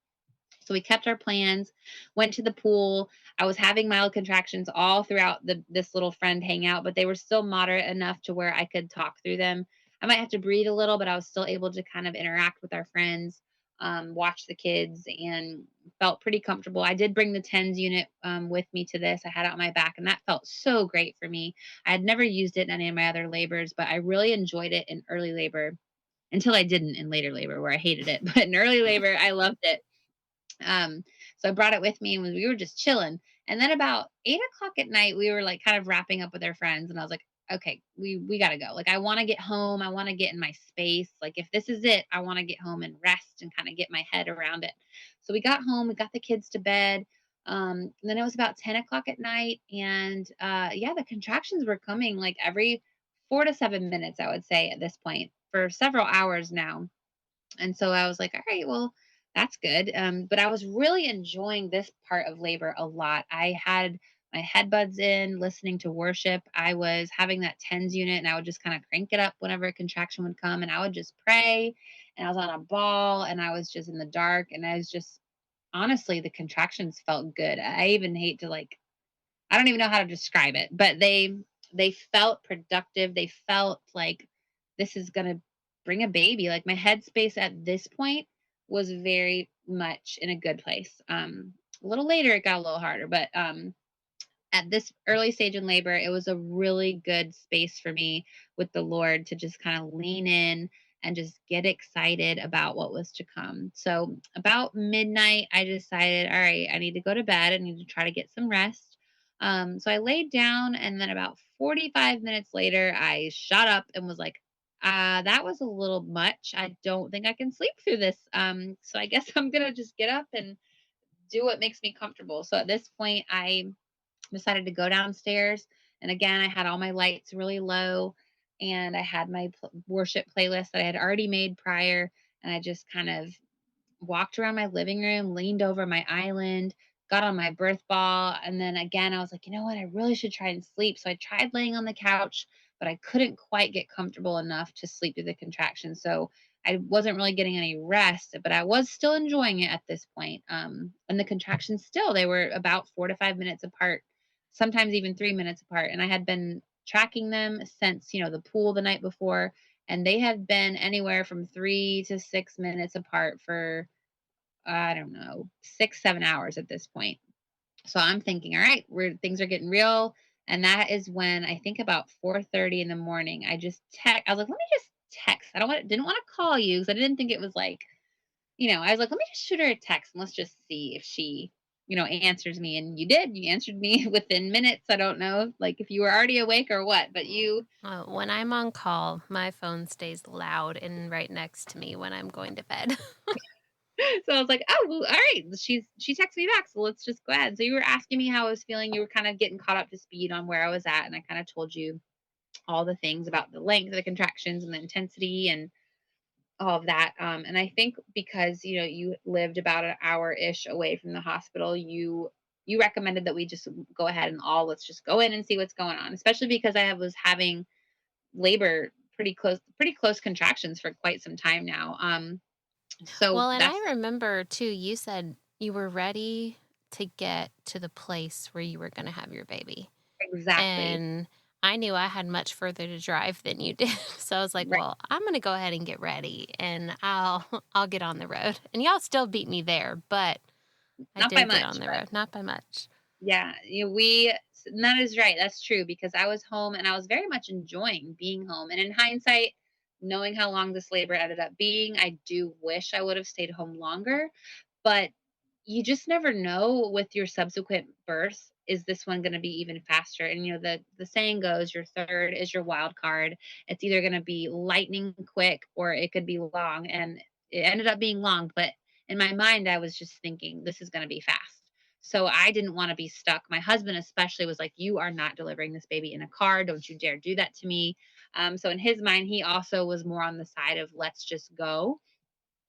So we kept our plans, went to the pool. I was having mild contractions all throughout this little friend hangout, but they were still moderate enough to where I could talk through them. I might have to breathe a little, but I was still able to kind of interact with our friends, watch the kids, and felt pretty comfortable. I did bring the TENS unit with me to this. I had it on my back, and that felt so great for me. I had never used it in any of my other labors, but I really enjoyed it in early labor until I didn't in later labor where I hated it. But in early labor, I loved it. Um, so I brought it with me and we were just chilling. And then about 8 o'clock at night, we were like kind of wrapping up with our friends. And I was like, okay, we gotta go. Like I want to get home. I want to get in my space. Like if this is it, I want to get home and rest and kind of get my head around it. So we got home, we got the kids to bed. And then it was about 10 o'clock at night. And yeah, the contractions were coming like every 4 to 7 minutes, I would say at this point for several hours now. And so I was like, all right, well, that's good. But I was really enjoying this part of labor a lot. I had my headbuds in, listening to worship. I was having that TENS unit and I would just kind of crank it up whenever a contraction would come and I would just pray. And I was on a ball and I was just in the dark. And I was just, honestly, the contractions felt good. I even hate to like, I don't even know how to describe it, but they felt productive. They felt like this is going to bring a baby. Like my headspace at this point was very much in a good place. A little later it got a little harder, but at this early stage in labor, it was a really good space for me with the Lord to just kind of lean in and just get excited about what was to come. So, about midnight, I decided, all right, I need to go to bed. I need to try to get some rest. So, I laid down, and then about 45 minutes later, I shot up and was like, that was a little much. I don't think I can sleep through this. So, I guess I'm going to just get up and do what makes me comfortable. So, at this point, I decided to go downstairs. And again, I had all my lights really low and I had my worship playlist that I had already made prior. And I just kind of walked around my living room, leaned over my island, got on my birth ball. And then again, I was like, you know what? I really should try and sleep. So I tried laying on the couch, but I couldn't quite get comfortable enough to sleep through the contraction. So I wasn't really getting any rest, but I was still enjoying it at this point. And the contractions still, they were about 4 to 5 minutes apart, sometimes even 3 minutes apart. And I had been tracking them since, the pool the night before and they had been anywhere from 3 to 6 minutes apart for I don't know 6 7 hours at this point. So I'm thinking, all right, we're things are getting real, and that is when I think about 4:30 in the morning. I was like, let me just text. I don't want didn't want to call you because I didn't think it was like I was like, let me just shoot her a text and let's just see if she answers me. And you did. You answered me within minutes. I don't know, like if you were already awake or what, but you. When I'm on call, my phone stays loud and right next to me when I'm going to bed. So I was like, "Oh, well, all right." She texted me back, so let's just go ahead. So you were asking me how I was feeling. You were kind of getting caught up to speed on where I was at, and I kind of told you all the things about the length of the contractions and the intensity and all of that. And I think because you lived about an hour ish away from the hospital, you recommended that we just go ahead and let's just go in and see what's going on, especially because was having labor pretty close contractions for quite some time now. So Well, and I that's remember too, you said you were ready to get to the place where you were going to have your baby. exactly And I knew I had much further to drive than you did. So I was like, right. well, I'm going to go ahead and get ready and I'll I'll get on the road. And y'all still beat me there, but I Not by did get on much, the but road, not by much. yeah, and that is right. That's true because I was home and I was very much enjoying being home. And in hindsight, knowing how long this labor ended up being, I do wish I would have stayed home longer. But you just never know with your subsequent birth, is this one going to be even faster? And the saying goes, your third is your wild card. It's either going to be lightning quick or it could be long. And it ended up being long, but in my mind, I was just thinking this is going to be fast. So I didn't want to be stuck. My husband especially was like, "You are not delivering this baby in a car. Don't you dare do that to me." So in his mind, he also was more on the side of let's just go.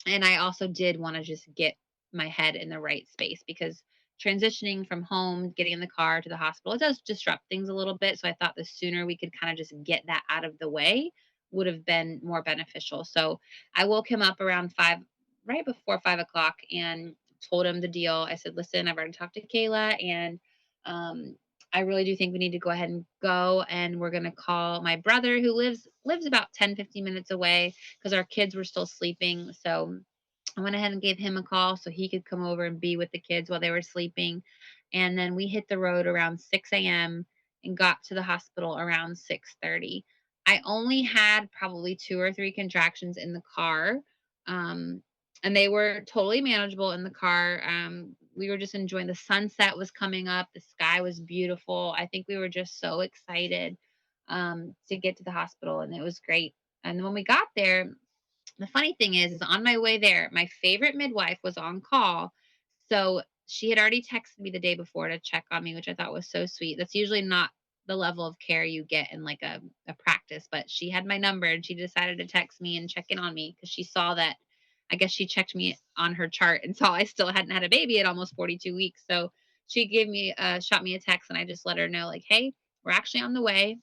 And I also did want to just get my head in the right space because transitioning from home, getting in the car to the hospital, it does disrupt things a little bit. So I thought the sooner we could kind of just get that out of the way would have been more beneficial. So I woke him up around five, right before 5 o'clock, and told him the deal. I said, listen, I've already talked to Kayla, and um, I really do think we need to go ahead and go. And we're going to call my brother who lives about 10-15 minutes away because our kids were still sleeping. So I went ahead and gave him a call so he could come over and be with the kids while they were sleeping. And then we hit the road around 6 a.m. and got to the hospital around 6:30. I only had probably two or three contractions in the car. Um, and they were totally manageable in the car. We were just enjoying the sunset was coming up. The sky was beautiful. I think we were just so excited to get to the hospital, and it was great. And when we got there, the funny thing is on my way there, my favorite midwife was on call. So she had already texted me the day before to check on me, which I thought was so sweet. That's usually not the level of care you get in like a practice, but she had my number and she decided to text me and check in on me because she saw that I guess she checked me on her chart and saw I still hadn't had a baby at almost 42 weeks. So she gave me shot me a text and I just let her know like, hey, we're actually on the way,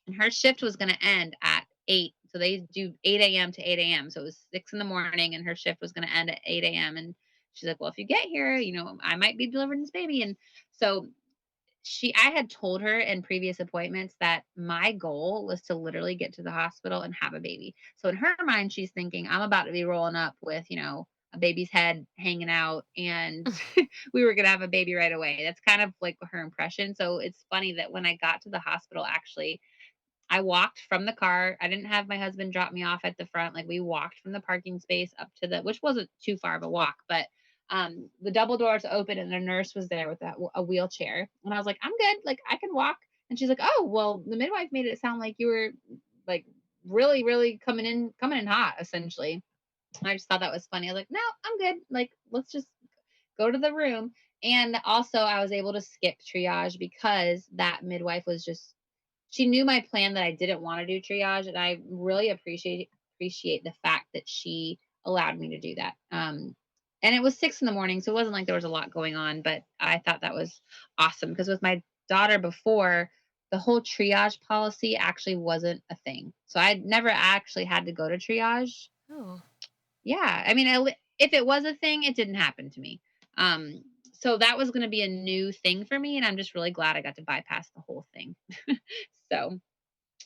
and her shift was gonna end at 8. So they do 8 a.m. to 8 a.m. So it was 6 in the morning and her shift was gonna end at 8 a.m. And she's like, well, if you get here, I might be delivering this baby. And so I had told her in previous appointments that my goal was to literally get to the hospital and have a baby. So in her mind, she's thinking, I'm about to be rolling up with, a baby's head hanging out and we were going to have a baby right away. That's kind of like her impression. So it's funny that when I got to the hospital, actually, I walked from the car. I didn't have my husband drop me off at the front. Like we walked from the parking space up to which wasn't too far of a walk, but the double doors open and the nurse was there with a wheelchair. And I was like, I'm good. Like I can walk. And she's like, oh, well, the midwife made it sound like you were like really, really coming in hot, essentially. And I just thought that was funny. I was like, no, I'm good. Like, let's just go to the room. And also, I was able to skip triage because that midwife was just she knew my plan that I didn't want to do triage, and I really appreciate the fact that she allowed me to do that. And it was 6 in the morning, so it wasn't like there was a lot going on, but I thought that was awesome because with my daughter before, the whole triage policy actually wasn't a thing. So I'd never actually had to go to triage. Oh. Yeah, I mean, if it was a thing, it didn't happen to me. So that was going to be a new thing for me, and I'm just really glad I got to bypass the whole thing. So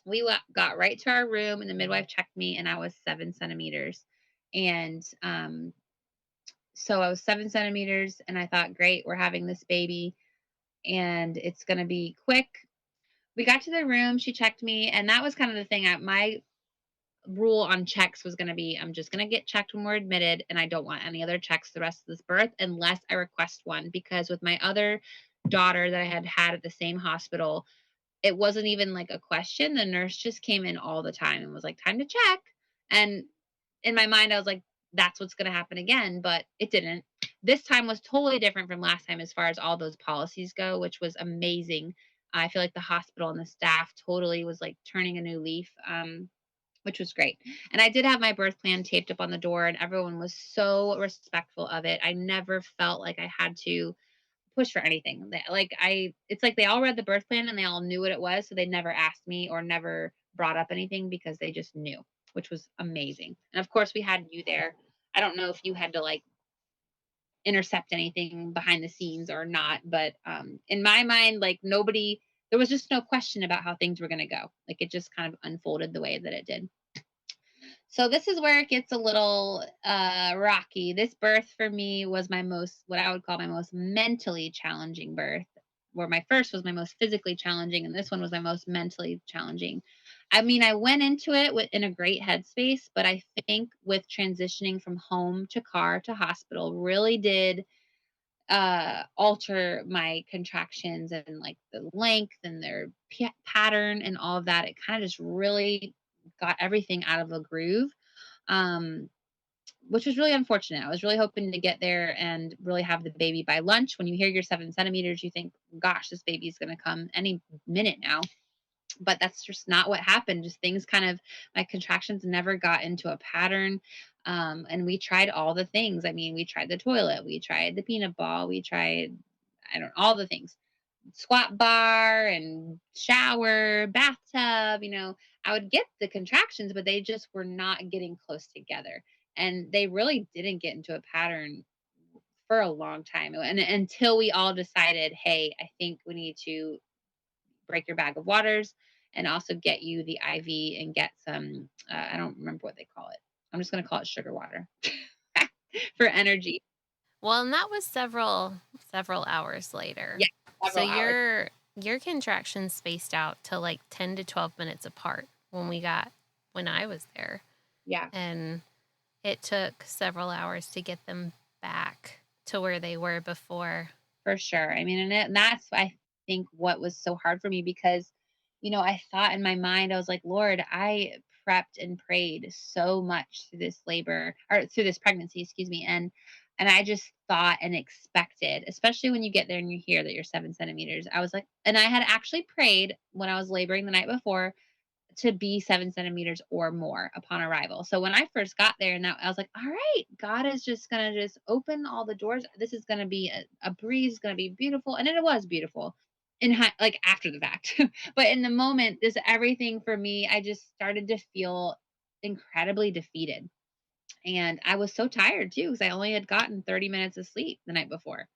we got right to our room, and the midwife checked me, and I was 7 centimeters. And so I was 7 centimeters, and I thought, great, we're having this baby, and it's going to be quick. We got to the room, she checked me, and that was kind of the thing. My rule on checks was going to be I'm just going to get checked when we're admitted, and I don't want any other checks the rest of this birth unless I request one. Because with my other daughter that I had had at the same hospital, it wasn't even like a question. The nurse just came in all the time and was like, time to check. And in my mind, I was like, that's what's going to happen again. But it didn't. This time was totally different from last time as far as all those policies go, which was amazing. I feel like the hospital and the staff totally was like turning a new leaf, which was great. And I did have my birth plan taped up on the door, and everyone was so respectful of it. I never felt like I had to push for anything. It's like they all read the birth plan and they all knew what it was, so they never asked me or never brought up anything because they just knew, which was amazing. And of course, we had you there. I don't know if you had to like intercept anything behind the scenes or not, but in my mind, like nobody, there was just no question about how things were going to go. Like it just kind of unfolded the way that it did. So this is where it gets a little rocky. This birth for me was my most, what I would call my most mentally challenging birth, where my first was my most physically challenging, and this one was my most mentally challenging. I mean, I went into it in a great headspace, but I think with transitioning from home to car to hospital really did alter my contractions and like the length and their pattern and all of that. It kind of just really got everything out of a groove, um, which was really unfortunate. I was really hoping to get there and really have the baby by lunch. When you hear you're 7 centimeters, you think, gosh, this baby's going to come any minute now. But that's just not what happened. Just things kind of, my contractions never got into a pattern. And we tried all the things. I mean, we tried the toilet, we tried the peanut ball, we tried, I don't know, all the things, squat bar and shower, bathtub. I would get the contractions, but they just were not getting close together. And they really didn't get into a pattern for a long time. And until we all decided, hey, I think we need to break your bag of waters and also get you the IV and get some, I don't remember what they call it. I'm just going to call it sugar water for energy. Well, and that was several hours later. Yeah, So several hours. your contractions spaced out to like 10 to 12 minutes apart when I was there. Yeah. And It took several hours to get them back to where they were before. For sure. I mean, and that's, I think, what was so hard for me because, I thought in my mind, I was like, Lord, I prepped and prayed so much through this labor or through this pregnancy, excuse me. And I just thought and expected, especially when you get there and you hear that you're 7 centimeters. I was like, and I had actually prayed when I was laboring the night before to be 7 centimeters or more upon arrival. So when I first got there and that I was like, all right, God is just gonna just open all the doors. This is gonna be a breeze, gonna be beautiful. And it was beautiful like after the fact. But in the moment, this everything for me, I just started to feel incredibly defeated. And I was so tired too, because I only had gotten 30 minutes of sleep the night before.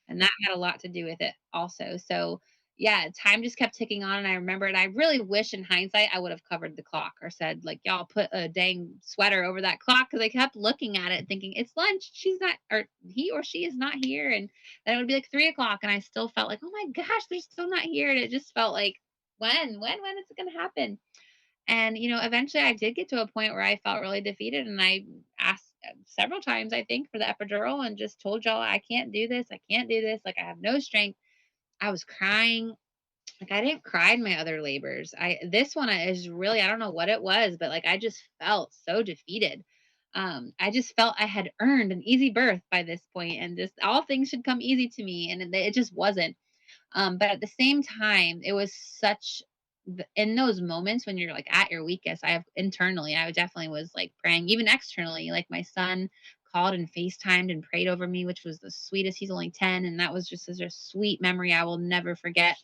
And that had a lot to do with it also. So, yeah, time just kept ticking on, and I remember it. I really wish in hindsight I would have covered the clock or said, like, "Y'all put a dang sweater over that clock," because I kept looking at it thinking, "It's lunch. She's not or he or she is not here." And then it would be like 3 o'clock, and I still felt like, "Oh my gosh, they're still not here." And it just felt like, when is it gonna happen? And, eventually I did get to a point where I felt really defeated and I asked several times, I think, for the epidural and just told y'all, I can't do this. I can't do this. Like, I have no strength. I was crying. Like, I didn't cry in my other labors. This one is really, I don't know what it was, but like, I just felt so defeated. I just felt I had earned an easy birth by this point and just all things should come easy to me. And it just wasn't. But at the same time, it was in those moments when you're like at your weakest, I definitely was like praying, even externally. Like my son called and FaceTimed and prayed over me, which was the sweetest. He's only 10, and that was just such a sweet memory I will never forget.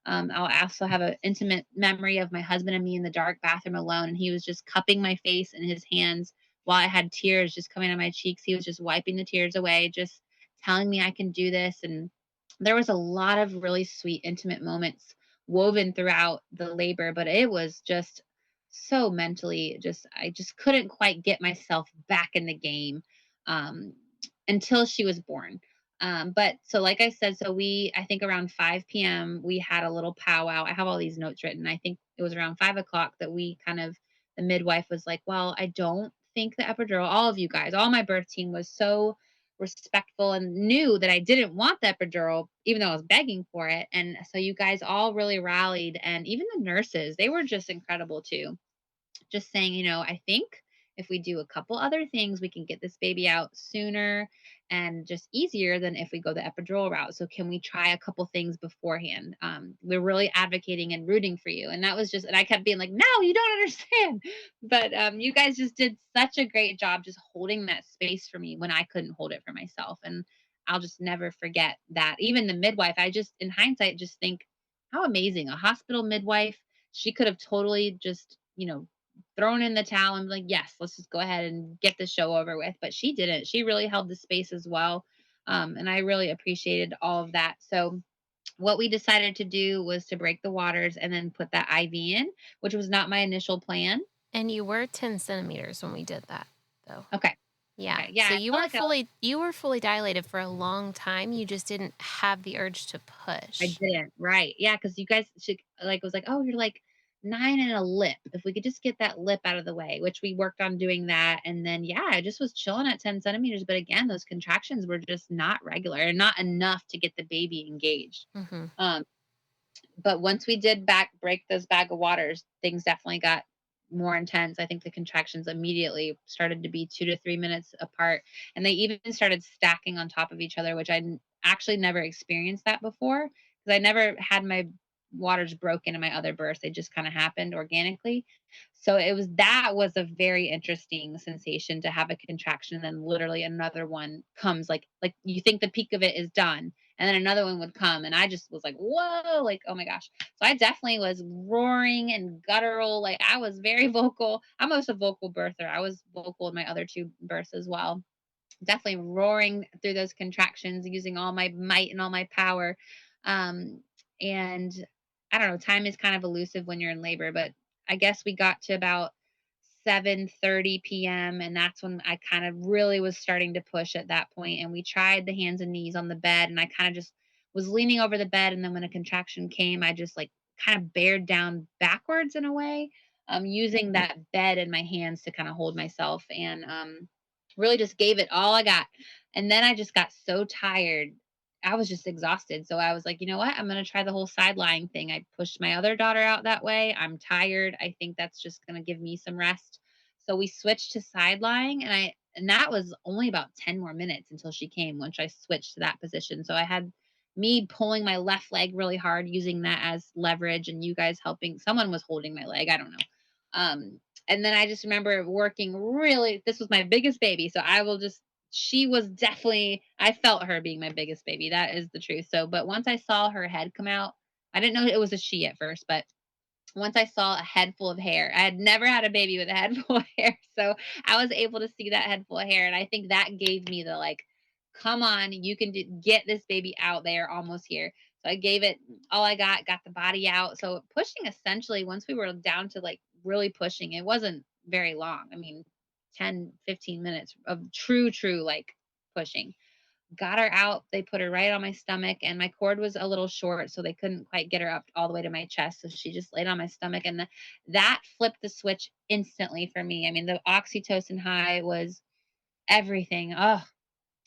I'll also have an intimate memory of my husband and me in the dark bathroom alone, and he was just cupping my face in his hands while I had tears just coming on my cheeks. He was just wiping the tears away, just telling me I can do this. And there was a lot of really sweet, intimate moments woven throughout the labor, but it was just so mentally I just couldn't quite get myself back in the game um, until she was born. But so, like I said, I think around 5 p.m., we had a little powwow. I have all these notes written. I think it was around 5 o'clock that the midwife was like, well, I don't think the epidural, all of you guys, all my birth team was so respectful and knew that I didn't want the epidural, even though I was begging for it. And so you guys all really rallied. And even the nurses, they were just incredible too, just saying, I think if we do a couple other things, we can get this baby out sooner and just easier than if we go the epidural route. So can we try a couple things beforehand? We're really advocating and rooting for you. And that was and I kept being like, no, you don't understand. But you guys just did such a great job just holding that space for me when I couldn't hold it for myself. And I'll just never forget that. Even the midwife, in hindsight, just think how amazing a hospital midwife. She could have totally just, thrown in the towel and be like, yes, let's just go ahead and get the show over with. But she didn't. She really held the space as well. And I really appreciated all of that. So, what we decided to do was to break the waters and then put that IV in, which was not my initial plan. And you were 10 centimeters when we did that, though. Okay. Yeah. Okay. Yeah. So I felt like you were fully dilated for a long time. You just didn't have the urge to I push. didn't. Right. Yeah. Cause you guys was like, oh, you're like 9 and a lip. If we could just get that lip out of the way, which we worked on doing that. And then, yeah, I just was chilling at 10 centimeters. But again, those contractions were just not regular and not enough to get the baby engaged. Mhm. Um, but once we did break those bag of waters, things definitely got more intense. I think the contractions immediately started to be 2 to 3 minutes apart, and they even started stacking on top of each other, which actually never experienced that before because I never had my waters broken in my other births. They just kind of happened organically. So that was a very interesting sensation to have a contraction, and then literally another one comes like you think the peak of it is done and then another one would come and I just was like whoa, like oh my gosh. So I definitely was roaring and guttural, like I was very vocal. I'm also a vocal birther. I was vocal in my other two births as well, definitely roaring through those contractions using all my might and all my power. um and I don't know, time is kind of elusive when you're in labor, but I guess we got to about 7:30 p.m. and that's when I kind of really was starting to push at that point, and we tried the hands and knees on the bed, and I kind of just was leaning over the bed, and then when a contraction came, I just like kind of bared down backwards in a way, using that bed in my hands to kind of hold myself. And Really just gave it all I got. And then I just got so tired. I was just exhausted. So I was like, you know what? I'm going to try the whole side lying thing. I pushed my other daughter out that way. I'm tired. I think that's just going to give me some rest. So we switched to side lying, and that was only about 10 more minutes until she came once I switched to that position. So I had me pulling my left leg really hard, using that as leverage, and you guys helping. Someone was holding my leg. I don't know. And then I just remember working really, this was my biggest baby. So she was definitely, I felt her being my biggest baby. That is the truth. So, but once I saw her head come out, I didn't know it was a she at first, but once I saw a head full of hair, I had never had a baby with a head full of hair. So I was able to see that head full of hair. And I think that gave me the like, come on, you can get this baby out there, almost here. So I gave it all I got the body out. So pushing essentially, once we were down to like really pushing, it wasn't very long. I mean, 10, 15 minutes of true, like pushing. Got her out. They put her right on my stomach, and my cord was a little short, so they couldn't quite get her up all the way to my chest. So she just laid on my stomach, and that flipped the switch instantly for me. I mean, the oxytocin high was everything. Oh,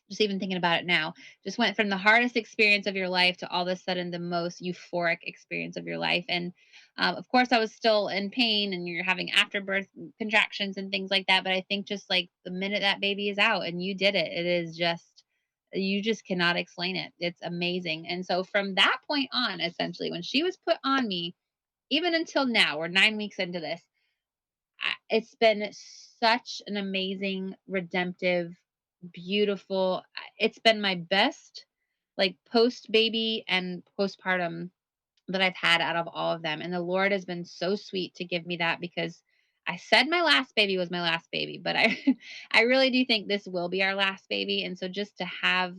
just even thinking about it now, just went from the hardest experience of your life to all of a sudden the most euphoric experience of your life. And of course, I was still in pain, and you're having afterbirth contractions and things like that. But I think just like the minute that baby is out and you did it, it is just, you just cannot explain it. It's amazing. And so from that point on, essentially, when she was put on me, even until now, we're 9 weeks into this, it's been such an amazing, redemptive, beautiful. It's been my best, like post baby and postpartum that I've had out of all of them. And the Lord has been so sweet to give me that, because I said my last baby was my last baby, but I I really do think this will be our last baby. And so just to have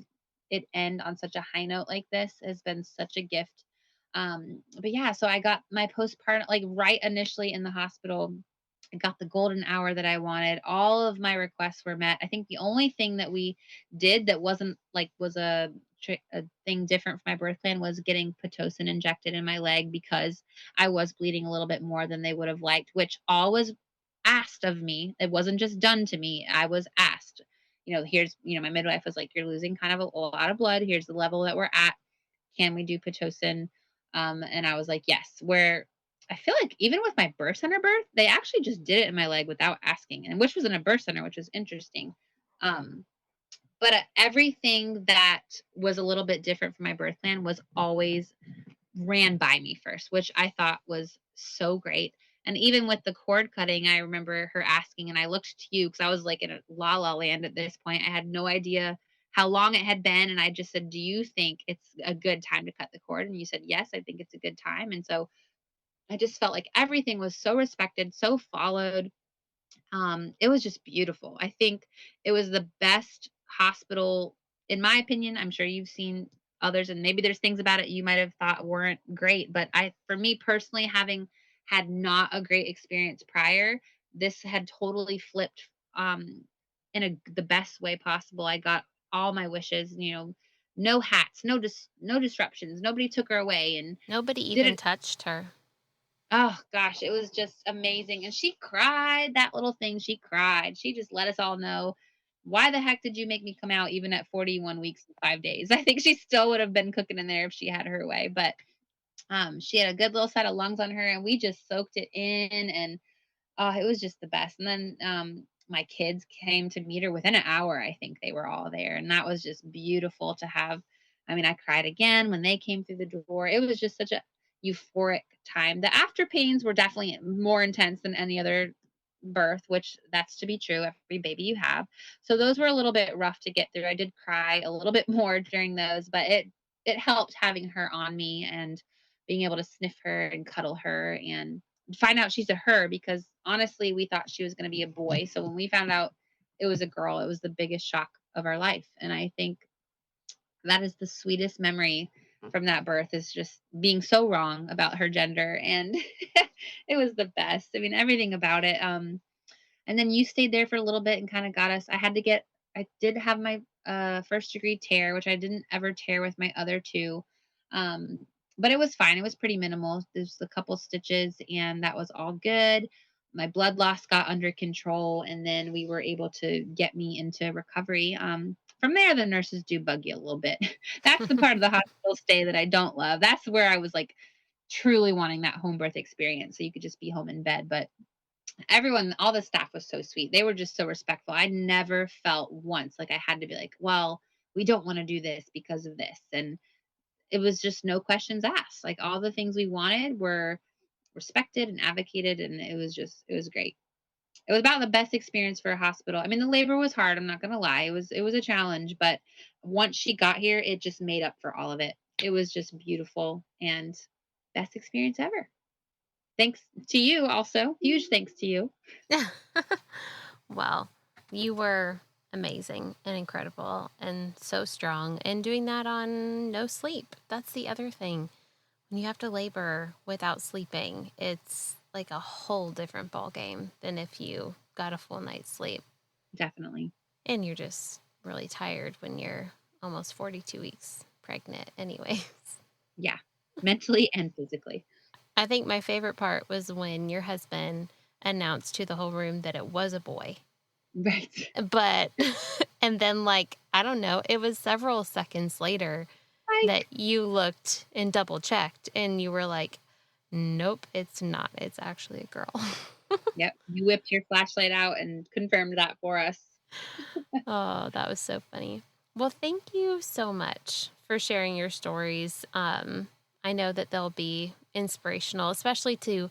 it end on such a high note like this has been such a gift. But yeah, so I got my postpartum like right initially in the hospital. I got the golden hour that I wanted. All of my requests were met. I think the only thing that we did that wasn't like was a thing different from my birth plan was getting pitocin injected in my leg, because I was bleeding a little bit more than they would have liked, which all was asked of me. It wasn't just done to me. I was asked. My midwife was like, "You're losing kind of a lot of blood. Here's the level that we're at. Can we do pitocin?" And I was like, yes. Where I feel like even with my birth center birth, they actually just did it in my leg without asking, and which was in a birth center, which was interesting. Um, but everything that was a little bit different from my birth plan was always ran by me first, which I thought was so great. And even with the cord cutting, I remember her asking, and I looked to you because I was like in a la la land at this point. I had no idea how long it had been. And I just said, "Do you think it's a good time to cut the cord?" And you said, "Yes, I think it's a good time." And so I just felt like everything was so respected, so followed. It was just beautiful. I think it was the best hospital, in my opinion. I'm sure you've seen others, and maybe there's things about it you might have thought weren't great. But for me personally, having had not a great experience prior, this had totally flipped in the best way possible. I got all my wishes, no hats, no disruptions. Nobody took her away and Nobody did even it. touched her. Oh gosh, it was just amazing. And she cried, that little thing, she cried. She just let us all know, why the heck did you make me come out even at 41 weeks and 5 days? I think she still would have been cooking in there if she had her way, but she had a good little set of lungs on her, and we just soaked it in. And oh, it was just the best. And then my kids came to meet her within an hour. I think they were all there, and that was just beautiful to have. I mean, I cried again when they came through the door. It was just such a euphoric time. The after pains were definitely more intense than any other birth, which that's to be true. Every baby you have. So those were a little bit rough to get through. I did cry a little bit more during those, but it helped having her on me and being able to sniff her and cuddle her and find out she's a her, because honestly we thought she was going to be a boy. So when we found out it was a girl, it was the biggest shock of our life. And I think that is the sweetest memory from that birth, is just being so wrong about her gender. And it was the best. I mean, everything about it. And then you stayed there for a little bit and kind of got us. I did have my first degree tear, which I didn't ever tear with my other two. But it was fine. It was pretty minimal. There's a couple stitches, and that was all good. my blood loss got under control, and then we were able to get me into recovery. From there, the nurses do bug you a little bit. That's the part of the hospital stay that I don't love. That's where I was like truly wanting that home birth experience, so you could just be home in bed. But everyone, all the staff was so sweet. They were just so respectful. I never felt once like I had to be like, well, we don't want to do this because of this. And it was just no questions asked. Like all the things we wanted were respected and advocated, and it was great. It was about the best experience for a hospital. I mean, the labor was hard, I'm not gonna lie. It was a challenge, but once she got here, it just made up for all of it. It was just beautiful and best experience ever. Thanks to you also. Huge thanks to you. Well, you were amazing and incredible and so strong, and doing that on no sleep. That's the other thing. When you have to labor without sleeping, it's like a whole different ball game than if you got a full night's sleep. Definitely. And you're just really tired when you're almost 42 weeks pregnant anyways. Yeah. Mentally and physically. I think my favorite part was when your husband announced to the whole room that it was a boy. Right. But, and then, like, I don't know, it was several seconds later that Like, you looked and double checked and you were like, nope, it's not. It's actually a girl. yep, you whipped your flashlight out and confirmed that for us. Oh, that was so funny. Well, thank you so much for sharing your stories. I know that they'll be inspirational, especially to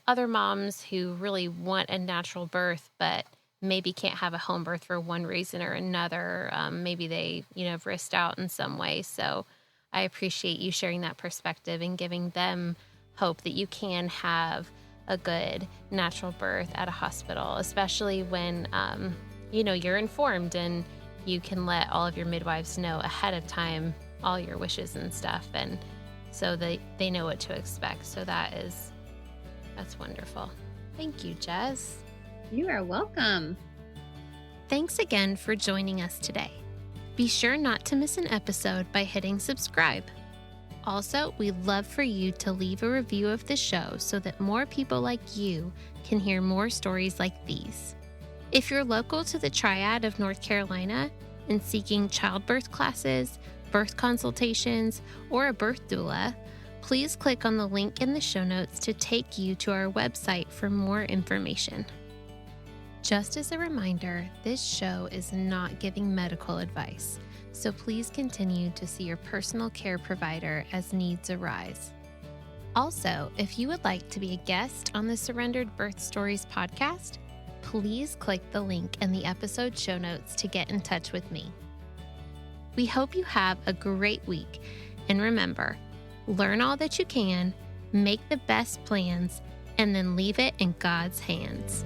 other moms who really want a natural birth, but maybe can't have a home birth for one reason or another. Maybe they, have risked out in some way. So I appreciate you sharing that perspective and giving them hope that you can have a good natural birth at a hospital, especially when, you're informed and you can let all of your midwives know ahead of time all your wishes and stuff. And so they know what to expect. So that's wonderful. Thank you, Jess. You are welcome. Thanks again for joining us today. Be sure not to miss an episode by hitting subscribe. Also, we'd love for you to leave a review of the show so that more people like you can hear more stories like these. If you're local to the Triad of North Carolina and seeking childbirth classes, birth consultations, or a birth doula, please click on the link in the show notes to take you to our website for more information. Just as a reminder, this show is not giving medical advice, so please continue to see your personal care provider as needs arise. Also, if you would like to be a guest on the Surrendered Birth Stories podcast, please click the link in the episode show notes to get in touch with me. We hope you have a great week, and remember, learn all that you can, make the best plans, and then leave it in God's hands.